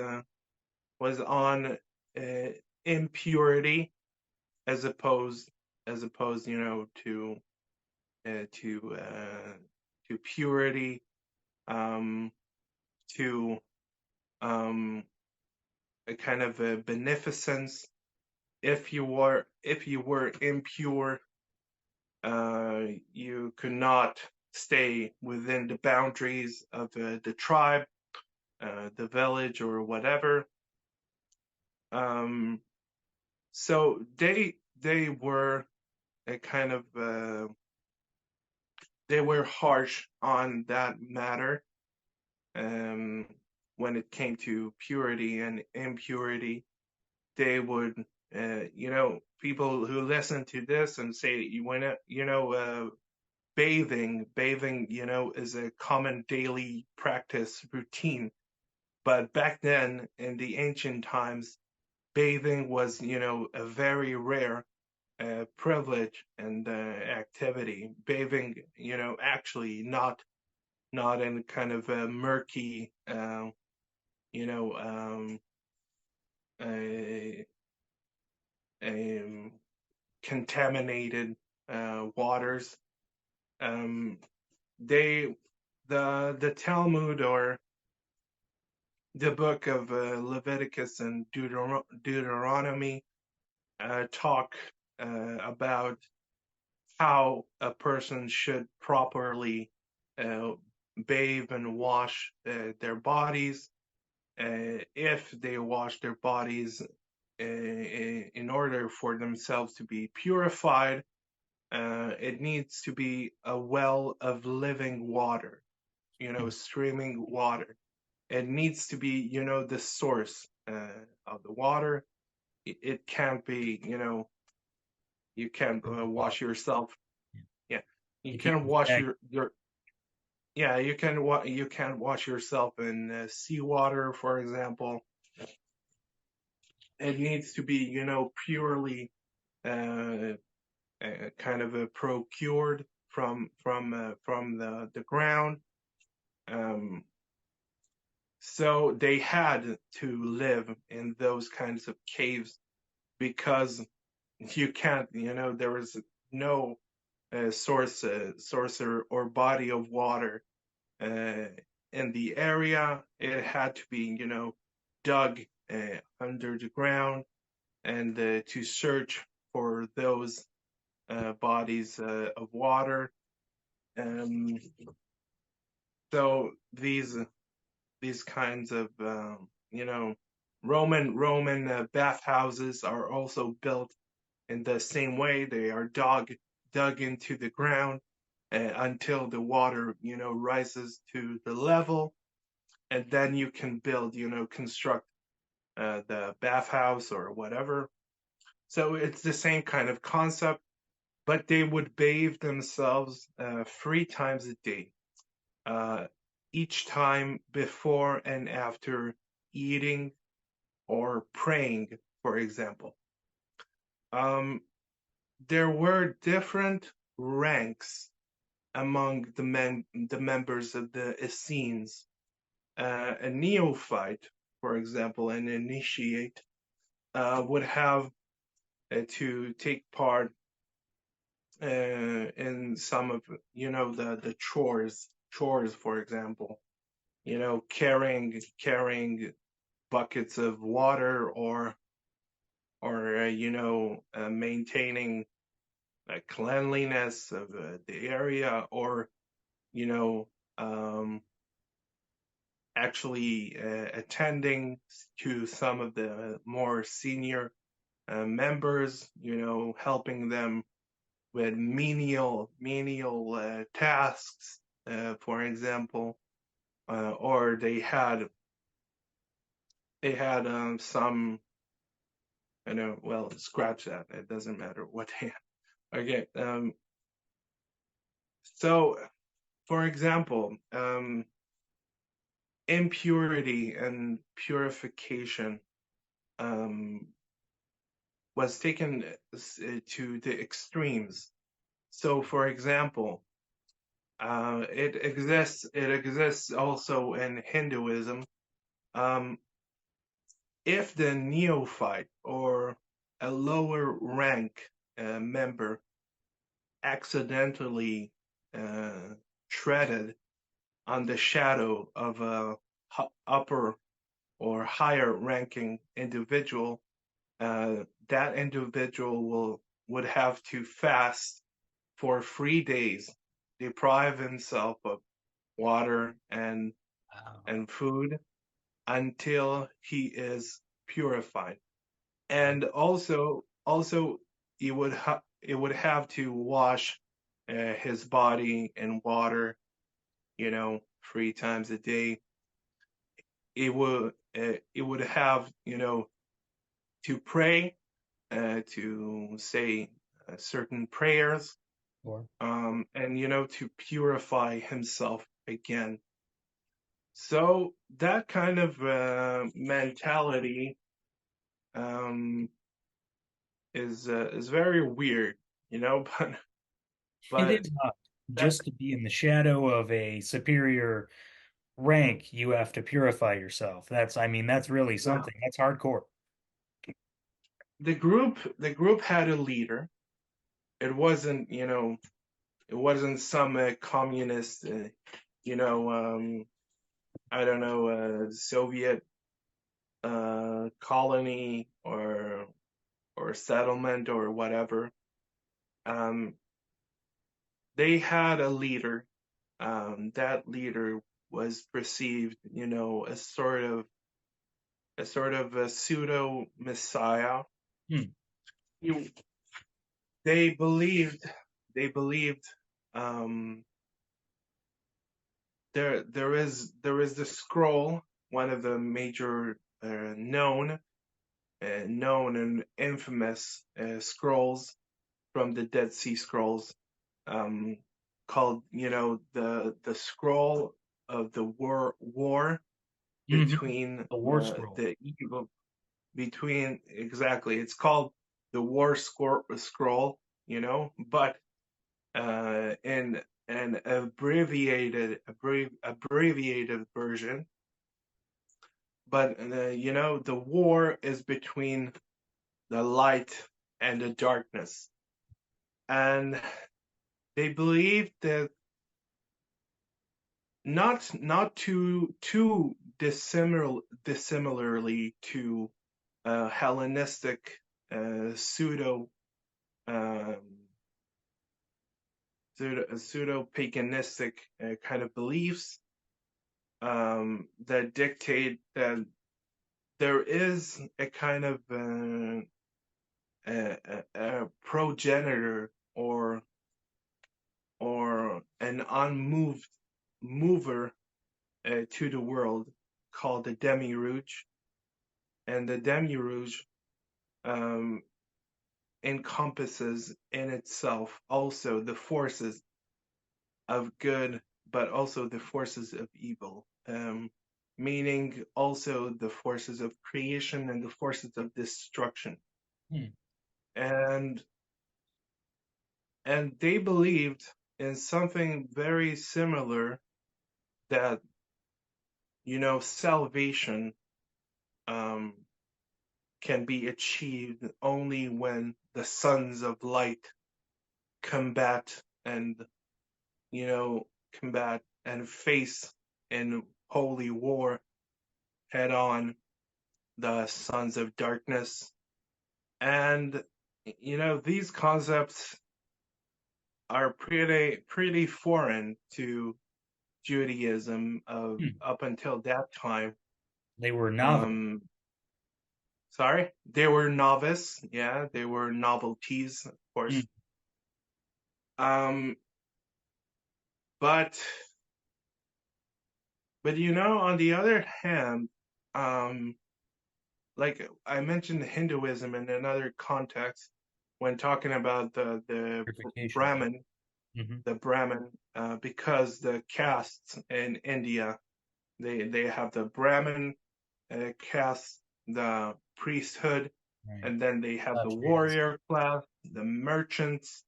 on uh, impurity as opposed to purity, um, to um, a kind of a beneficence. If you were impure, you could not stay within the boundaries of the tribe, the village, or whatever. Um, so they were a kind of they were harsh on that matter um, when it came to purity and impurity. They would, people who listen to this and say, bathing, is a common daily practice routine. But back then, in the ancient times, bathing was, a very rare privilege and activity. Bathing, actually not in kind of a murky, you know, a, a contaminated waters. Um, they the Talmud, or the book of Leviticus and Deuteronomy, talk about how a person should properly uh, bathe and wash their bodies. If they wash their bodies in order for themselves to be purified, it needs to be a well of living water, streaming water. It needs to be, the source of the water. It can't be, you can't Water. wash yourself. Yeah, you If you can't wash stagnate, your yeah, you can't wash yourself in seawater, for example. It needs to be, purely uh, kind of procured from the ground. Um, so they had to live in those kinds of caves because you can't, there was no source or body of water uh, in the area. It had to be, dug under the ground and to search for those bodies of water. Um, So these kinds of Roman bathhouses are also built in the same way. They are dug into the ground until the water rises to the level, and then you can build construct the bathhouse or whatever. So it's the same kind of concept, but they would bathe themselves 3 times a day, uh, each time before and after eating or praying, for example. Um, there were different ranks among the members of the Essenes. A neophyte, for example, an initiate, would have to take part in some of the chores, for example, carrying buckets of water, or maintaining cleanliness of the area, or you know um, actually attending to some of the more senior members, helping them with menial tasks, for example, or they had some, well, scratch that. It doesn't matter what they had. Okay. So, for example, impurity and purification um, was taken to the extremes. So, for example, it exists also in Hinduism. Um, if the neophyte or a lower rank member accidentally uh, treaded on the shadow of a upper or higher ranking individual, that individual would have to fast for 3 days, deprive himself of water Wow. and food until he is purified. And also it would have to wash his body in water, 3 times a day. It would have to pray, to say certain prayers, Or and to purify himself again. So that kind of mentality um, is very weird, but it but is that just to be in the shadow of a superior rank, you have to purify yourself. I mean, that's really yeah. something. That's hardcore. The group had a leader. It wasn't some communist, you know, I don't know, Soviet colony or settlement or whatever. Um, they had a leader. That leader was perceived, as sort of a pseudo messiah. Hmm. He, they believed um, there is the scroll, one of the major known and infamous scrolls from the Dead Sea Scrolls, um, called the scroll of the war Hmm. between The War Scroll. the evil between exactly. It's called the war scroll, but in an abbreviated version. But the war is between the light and the darkness, and they believe that not too dissimilarly to Hellenistic pseudo um, pseudo paganistic kind of beliefs. that dictate that there is a kind of a progenitor or an unmoved mover to the world called the demiurge, and the demiurge um, encompasses in itself also the forces of good, but also the forces of evil, meaning also the forces of creation and the forces of destruction. Hmm. And they believed in something very similar, that salvation um, can be achieved only when the sons of light combat and you know combat and face in holy war head on the sons of darkness. And these concepts are pretty foreign to Judaism of Hmm. up until that time. They were novel. Um, sorry, they were novice. Yeah, they were novelties, of Hmm. course. Um, but on the other hand, um, like I mentioned Hinduism in another context when talking about the Purification. Brahmin, Hmm. because the castes in India, they have the Brahmin caste, the priesthood, Right. and then they have the Kshatriyas. warrior class, the merchants,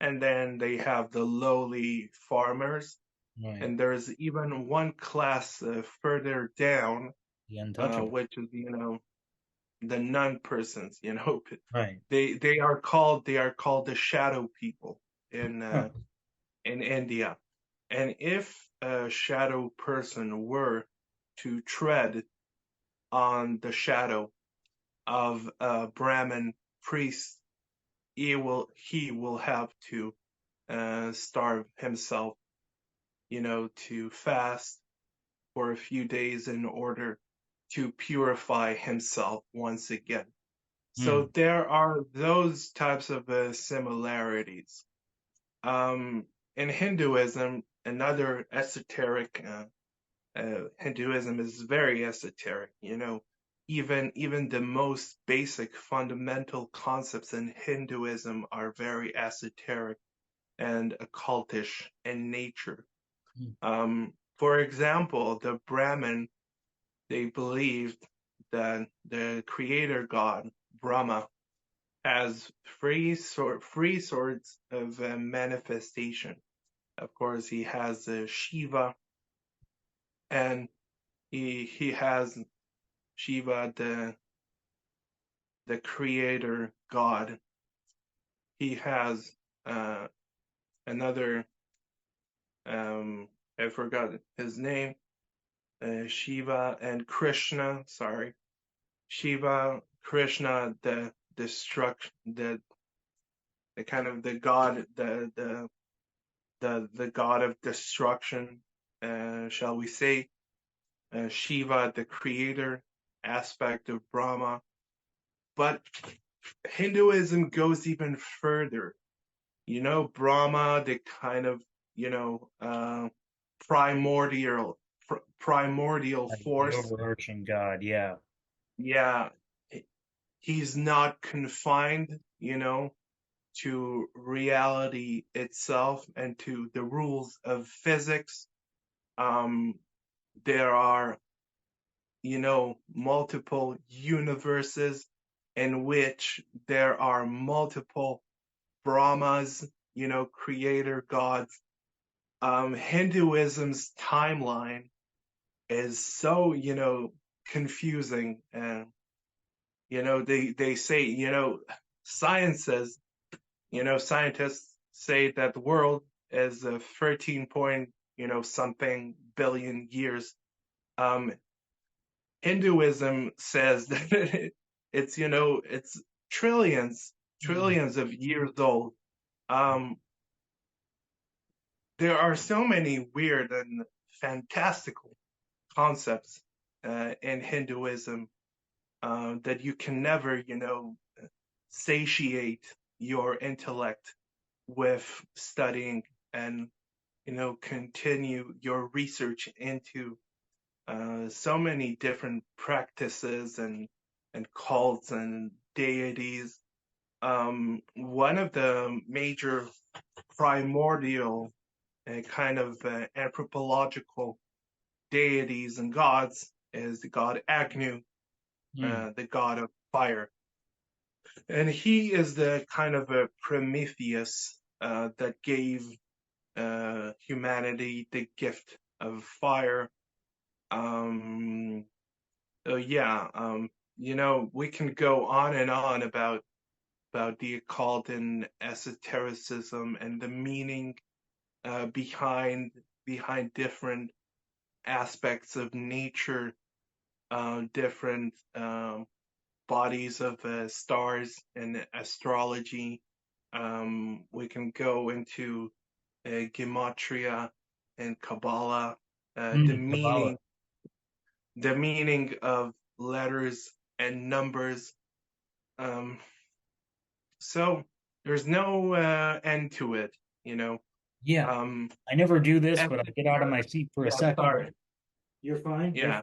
and then they have the lowly farmers. Right. And there's even one class further down, The untouchable. which is the non-persons. Right. they are called the shadow people in Huh. uh, in India. And if a shadow person were to tread on the shadow of a Brahmin priest, he will have to starve himself, to fast for a few days in order to purify himself once again. Hmm. So there are those types of similarities. Um, in Hinduism, another esoteric Hinduism is very esoteric. Even the most basic fundamental concepts in Hinduism are very esoteric and occultish in nature. Hmm. For example, the Brahmin, they believed that the creator god Brahma has free sorts of manifestation. Of course, he has Shiva, and he has Shiva, the creator god. He has uh, another, I forgot his name, Shiva and Krishna. Sorry, Shiva, Krishna, the destruction, the kind of the god, the god of destruction, shall we say? Shiva, the creator aspect of Brahma. But Hinduism goes even further. Brahma, the kind of primordial primordial Right. The force. overarching God. Yeah. Yeah, he's not confined, to reality itself and to the rules of physics. Um, there are, multiple universes in which there are multiple Brahmas, creator gods. Hinduism's timeline is so, confusing. And, they say, science says, scientists say that the world is a 13 point, something billion years. Um, Hinduism says that it's trillions, Hmm. trillions of years old. Um, there are so many weird and fantastical. concepts in Hinduism that you can never, satiate your intellect with studying and, continue your research into so many different practices and cults and deities. One of the major primordial kind of anthropological deities and gods is the god Agnu, Hmm. the god of fire. And he is the kind of a Prometheus that gave humanity the gift of fire. Um, yeah, we can go on and on about the occult and esotericism and the meaning behind different aspects of nature, different bodies of stars and astrology. We can go into gematria and Kabbalah, Hmm. Kabbalah. the meaning of letters and numbers. Um, so there's no end to it, you know. Yeah. Um, I never do this, but I get out of my esoteric, seat for a yeah, second. sorry, You're fine. yeah.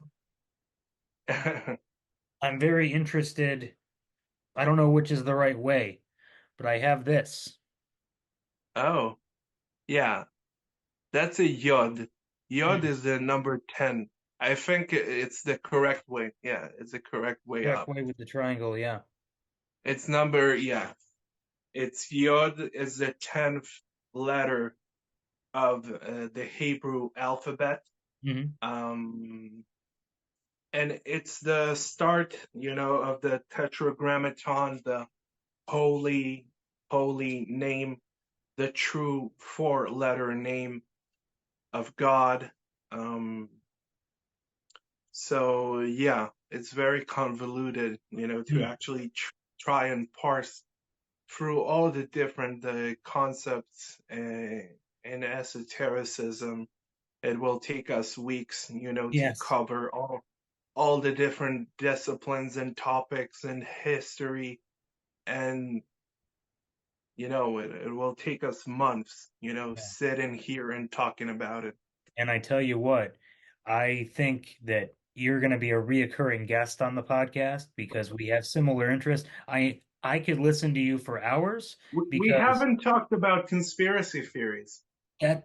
I'm very interested. I don't know which is the right way, but I have this. Oh, yeah, that's a yod. Yod Hmm. is the number 10. I think it's the correct way. Yeah, it's the correct way Correct up. way with the triangle. Yeah. It's number, yeah, it's yod is the 10th letter of the Hebrew alphabet. Hmm. Um, and it's the start, of the tetragrammaton, the holy, holy name, the true four-letter name of God. Um, so yeah, it's very convoluted, to Hmm. actually try and parse through all the different concepts in esotericism. It will take us weeks, to Yes. cover all the different disciplines and topics and history, and it will take us months, Yeah. sitting here and talking about it. And I tell you what, I think that you're going to be a reoccurring guest on the podcast because we have similar interests. I could listen to you for hours We because haven't talked about conspiracy theories. that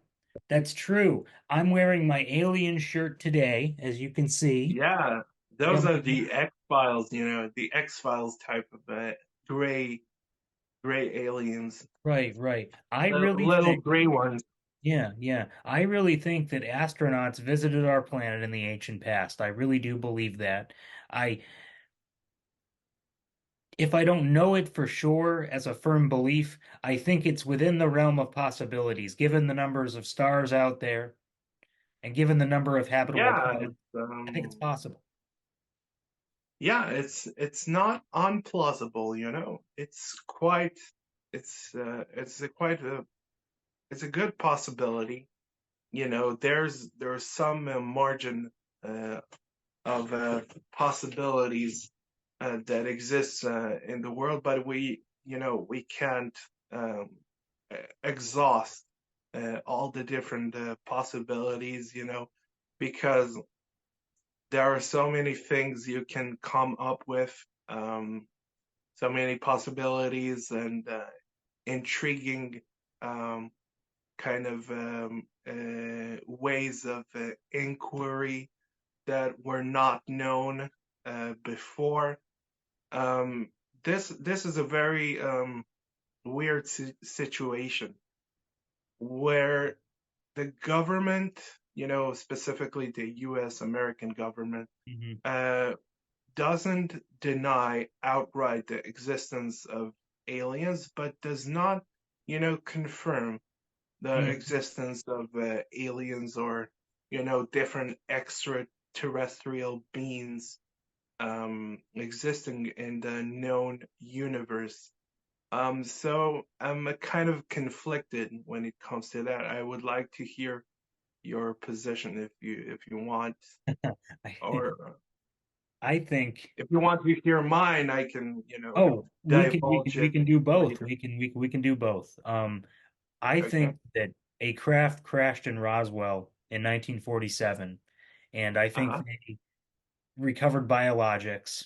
that's true. I'm wearing my alien shirt today, as you can see. Yeah, those From are the X Files, the X Files type of gray gray aliens, right, right. I the really little think, gray ones. yeah, yeah. I really think that astronauts visited our planet in the ancient past. I really do believe that. I If I don't know it for sure as a firm belief, I think it's within the realm of possibilities, given the numbers of stars out there and given the number of habitable Yeah, planets. I think it's possible. it's not unplausible, It's quite it's a quite a it's a good possibility. There's some margin uh, of possibilities that exists in the world, but we can't um, exhaust all the different possibilities, because there are so many things you can come up with, um, so many possibilities and intriguing um, kind of ways of inquiry that were not known before. Um, this is a very weird situation where the government, specifically the U.S. American government, Hmm. uh, doesn't deny outright the existence of aliens, but does not, confirm the Hmm. existence of aliens or, different extraterrestrial beings existing in the known universe. So I'm kind of conflicted when it comes to that. I would like to hear your position if you want, I, or I think. if you want to hear mine, I can, Oh, we can we can divulge we it can do both. later. We can do both. I Okay. think that a craft crashed in Roswell in 1947, and I think Uh-huh. they recovered biologics.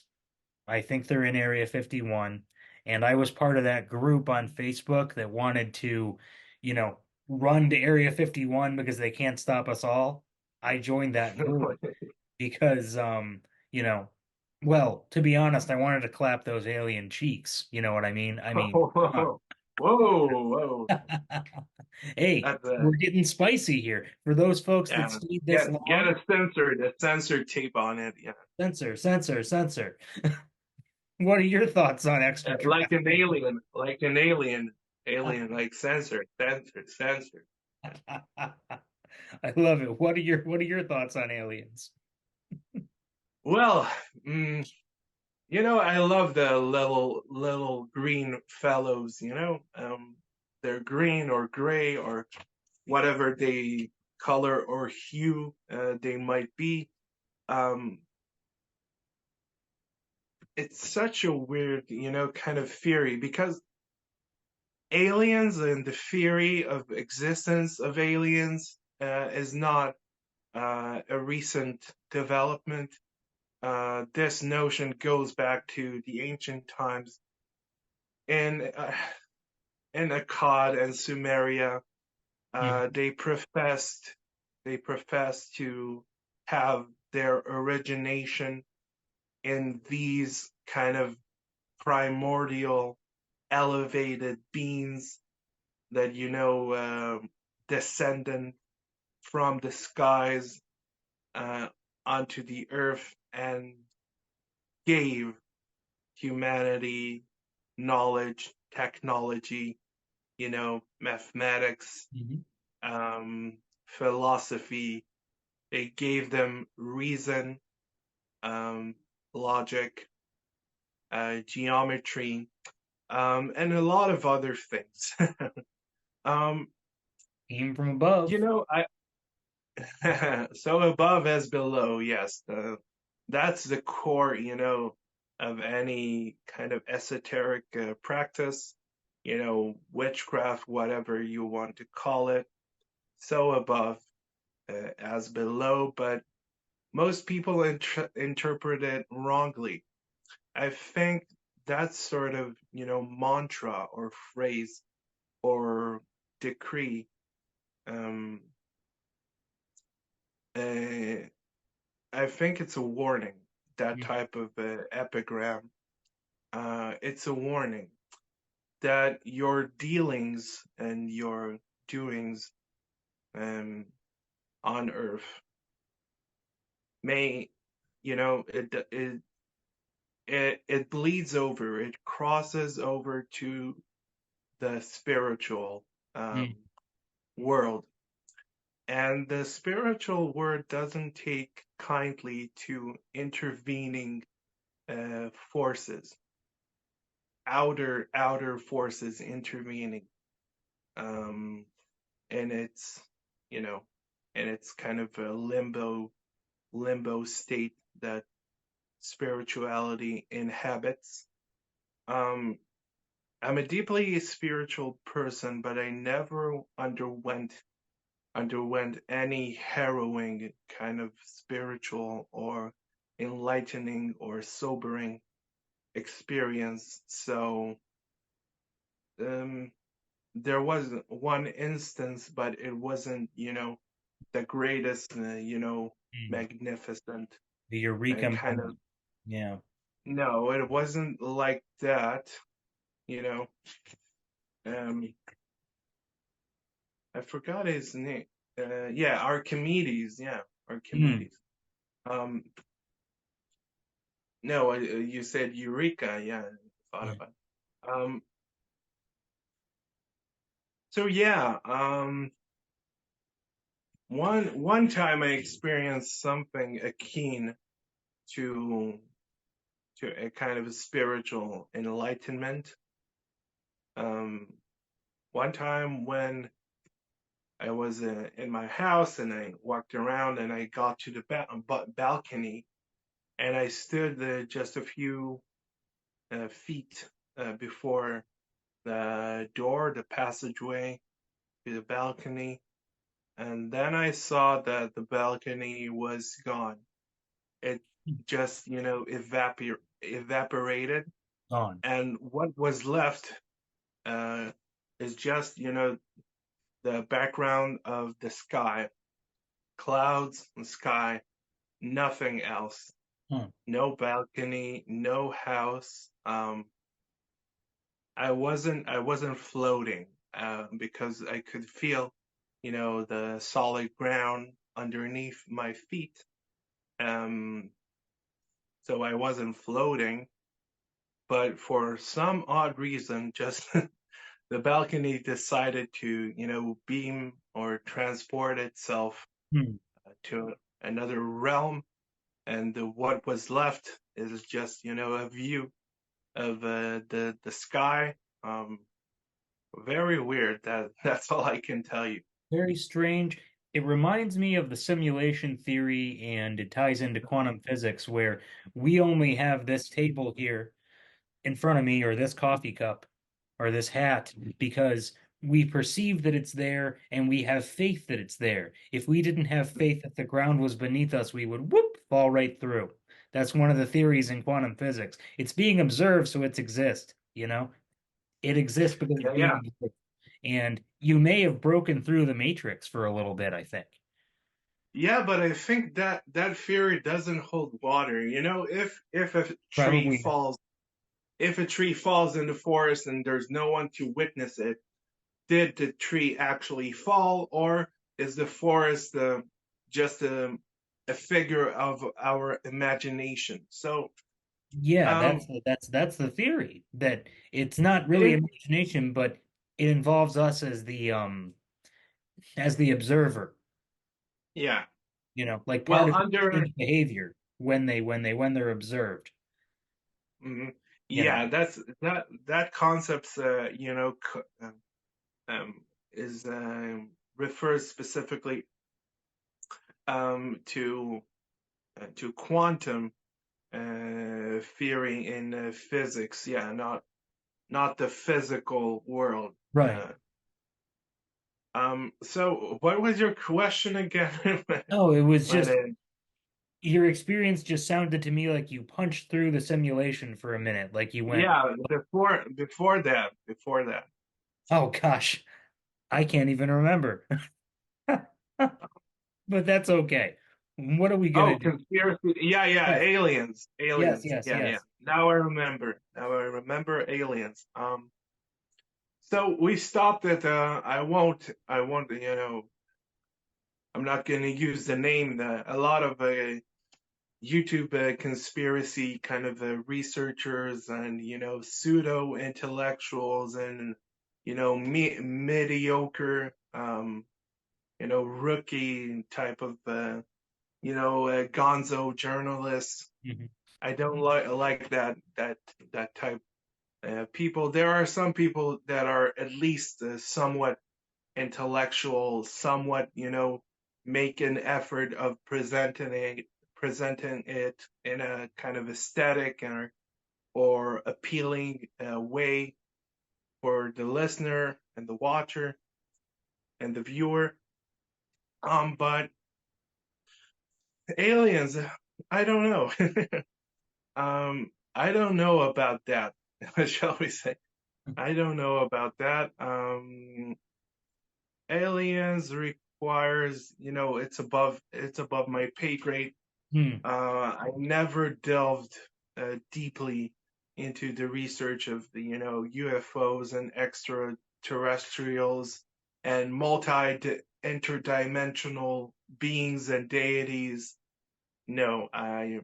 I think they're in Area 51, and I was part of that group on Facebook that wanted to, you know, run to Area 51 because they can't stop us all. I joined that group because, you know, well, to be honest, I wanted to clap those alien cheeks. You know what I mean? Come Whoa, whoa. on. Hey, That's we're getting spicy here. For those folks that yeah. stayed this Get long, a censored tape on it. Yeah. censor, censor, censor. What are your thoughts on Like an extraterrestrial? alien, like censor. I love it. What are your thoughts on aliens? Well, mm, I love the little green fellows. They're green or gray or whatever they color or hue they might be. Um, it's such a weird, kind of theory because aliens and the theory of existence of aliens is not a recent development. This notion goes back to the ancient times in in Akkad and Sumeria. Mhm. They professed to have their origination in these kind of primordial elevated beings that descended from the skies uh, onto the earth and gave humanity knowledge, technology, mathematics, Mhm. philosophy. It gave them reason, um, logic, geometry, and a lot of other things. um, Came from above. I so above as below, yes. That's the core, of any kind of esoteric practice, witchcraft, whatever you want to call it. So above as below, but most people interpret it wrongly. I think that sort of, mantra or phrase or decree, um, uh, I think it's a warning. That Mhm. type of epigram, it's a warning that your dealings and your doings um, on Earth may, it bleeds over, it crosses over to the spiritual um, Mhm. world. And the spiritual world doesn't take kindly to intervening forces, outer forces intervening, um, and you know, it's kind of a limbo state that spirituality inhabits. Um, I'm a deeply spiritual person, but I never underwent any harrowing kind of spiritual or enlightening or sobering experience. So um, there was one instance, but it wasn't, the greatest, Mhm. magnificent The Eureka kind of. moment. Yeah. No, it wasn't like that. You know, um, I forgot his name. Yeah, Archimedes. Yeah, Mm. Archimedes. Um, no, you said Eureka. Yeah, I thought Yeah. about it. So yeah, one time I experienced something akin to a kind of a spiritual enlightenment. Um, one time when I was in my house and I walked around and I got to the balcony and I stood just a few feet before the door, the passageway to the balcony, and then I saw that the balcony was gone. It just, evaporated, On. and what was left uh, is just, the background of the sky, clouds and sky, nothing else. Hmm. No balcony, no house. I wasn't floating because I could feel, the solid ground underneath my feet. Um, so I wasn't floating, but for some odd reason, just the balcony decided to, beam or transport itself Hmm. to another realm, and what was left is just, a view of the sky. Um, Very weird. That's all I can tell you. Very strange. It reminds me of the simulation theory, and it ties into quantum physics, where we only have this table here in front of me, or this coffee cup, or this hat, because we perceive that it's there and we have faith that it's there. If we didn't have faith that the ground was beneath us, we would whoop fall right through. That's one of the theories in quantum physics. It's being observed, so it exists, you know? It exists because it's Yeah, being yeah, observed. And you may have broken through the matrix for a little bit, I think. yeah. But I think that theory doesn't hold water. If a tree Probably. falls, if a tree falls in the forest and there's no one to witness it, did the tree actually fall, or is the forest just a figure of our imagination? So, Yeah, um, that's the theory that it's not really it, imagination, but it involves us as the observer, yeah. like part Well, of under human behavior when they're observed, mhm. you know. Yeah, that concept's um, is refers specifically to quantum theory in physics. Yeah, not the physical world. Right. Uh, so what was your question again? Oh, it was When just it, your experience just sounded to me like you punched through the simulation for a minute, like you went, yeah, before that. "Oh gosh, I can't even remember." But that's okay. What are we gonna Oh, do? conspiracy. Yeah, yeah, Yes, aliens, yes, aliens. yes, Yeah, yeah. yes. Now I remember. Now I remember aliens. So we stopped at I won't, I'm not going to use the name. A lot of YouTube conspiracy kind of researchers and pseudo intellectuals and mediocre rookie type of gonzo journalists. Mhm. I don't like that type people. There are some people that are at least somewhat intellectual, somewhat, make an effort of presenting it in a kind of aesthetic or appealing way for the listener and the watcher and the viewer. But aliens, I don't know. I don't know about that, shall we say? I don't know about that. Aliens requires, it's above my pay grade. Hmm. I never delved deeply into the research of the, UFOs and extraterrestrials and interdimensional beings and deities. No, I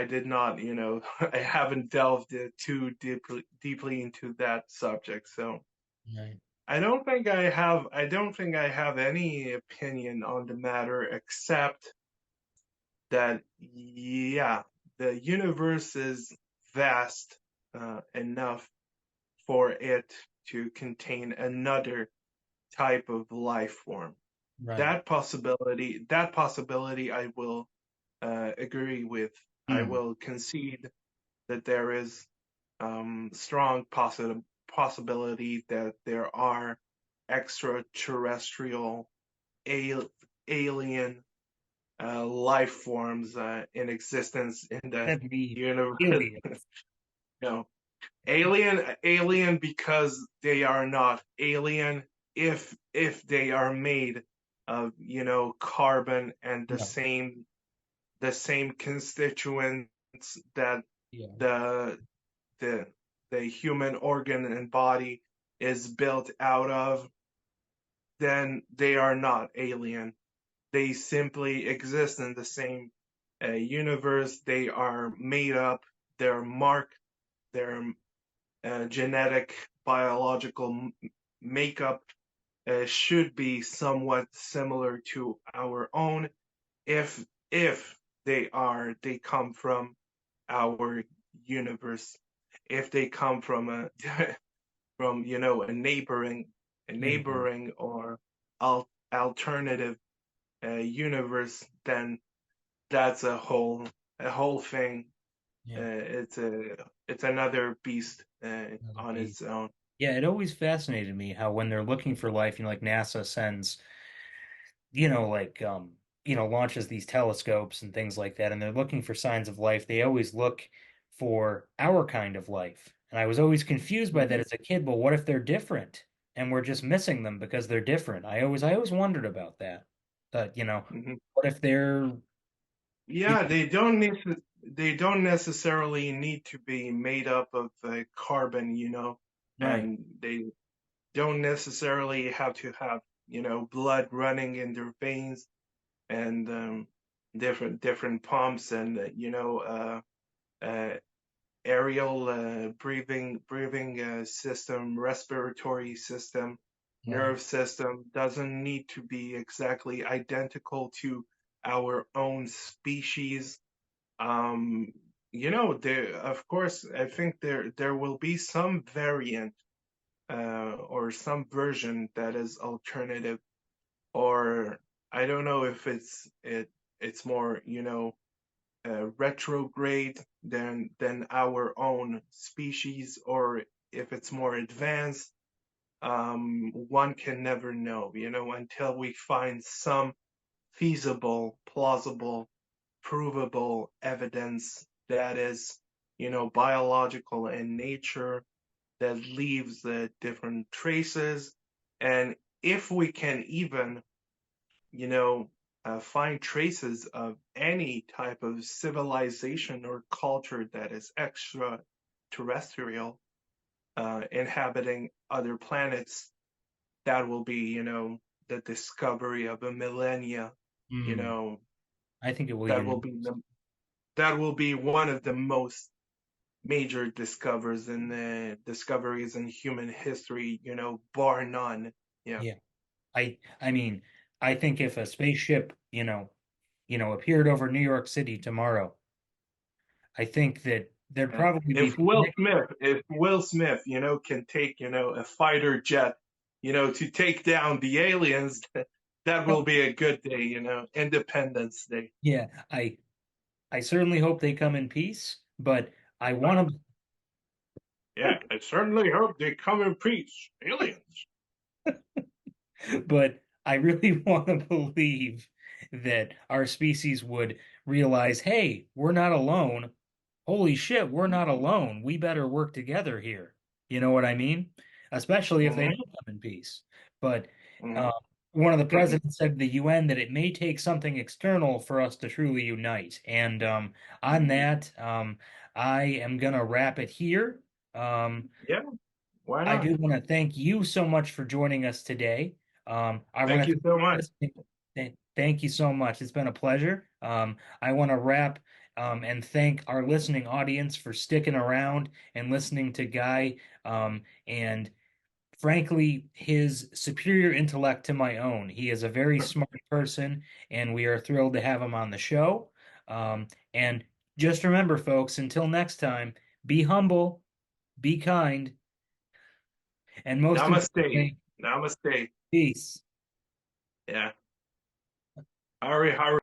did not, I haven't delved too deeply into that subject. So Right. I don't think I have any opinion on the matter except that, yeah, the universe is vast enough for it to contain another type of life form. Right. that possibility I will agree with. I Mm. will concede that there is strong possibility that there are extraterrestrial al- alien life forms in existence in the That'd be universe. alien. No, alien because they are not alien if they are made of carbon and the No. same constituents that Yeah. the the the human organ and body is built out of, then they are not alien. They simply exist in the same universe. They are made up. Their mark, their genetic, biological makeup should be somewhat similar to our own. If they come from our universe. If they come from a from a Mm. neighboring or alternative universe, then that's a whole thing. Yeah. It's another beast Another on beast. its own. Yeah, it always fascinated me how when they're looking for life, like NASA sends, like launches these telescopes and things like that, and they're looking for signs of life, they always look for our kind of life. And I was always confused by that Hmm. as a kid. Well, what if they're different and we're just missing them because they're different? I always wondered about that. But, Hmm. what if they're, you Yeah, they don't necessarily need to be made up of carbon, right. and they don't necessarily have to have blood running in their veins and different pumps and uh, aerial breathing system, respiratory system, Right. nerve system doesn't need to be exactly identical to our own species. um there, of course, I think there will be some variant or some version that is alternative, or I don't know if it's more retrograde than our own species, or if it's more advanced. One can never know, until we find some feasible, plausible, provable evidence that is biological in nature, that leaves the different traces. And if we can even, you know, find traces of any type of civilization or culture that is extraterrestrial, inhabiting other planets, that will be, the discovery of a millennia. You Hmm. know, I think it will that even will be that will be one of the most major discoveries in human history, bar none. Yeah. yeah. I mean, I think if a spaceship, appeared over New York City tomorrow, I think that there'd Yeah. probably be If Will Smith, can take, a fighter jet, to take down the aliens, that will be a good day, Independence Day. yeah, I certainly hope they come in peace, but I want Yeah, I certainly hope they come in peace. Aliens. to, but I really want to believe that our species would realize, hey, we're not alone. Holy shit, we're not alone. We better work together here. You know what I mean? Especially if they Hmm. don't come in peace. But Hmm. uh, one of the presidents said to the UN that it may take something external for us to truly unite. And on that, I am going to wrap it here. Um, Yeah, why I not? do want to thank you so much for joining us today. I want Thank to you thank so you for much. listening. Thank you so much. It's been a pleasure. I want to wrap and thank our listening audience for sticking around and listening to Guy and frankly his superior intellect to my own. He is a very smart person, and we are thrilled to have him on the show. And just remember, folks, until next time, be humble, be kind, and most Namaste. importantly, Namaste. peace. Yeah. Hari Hari.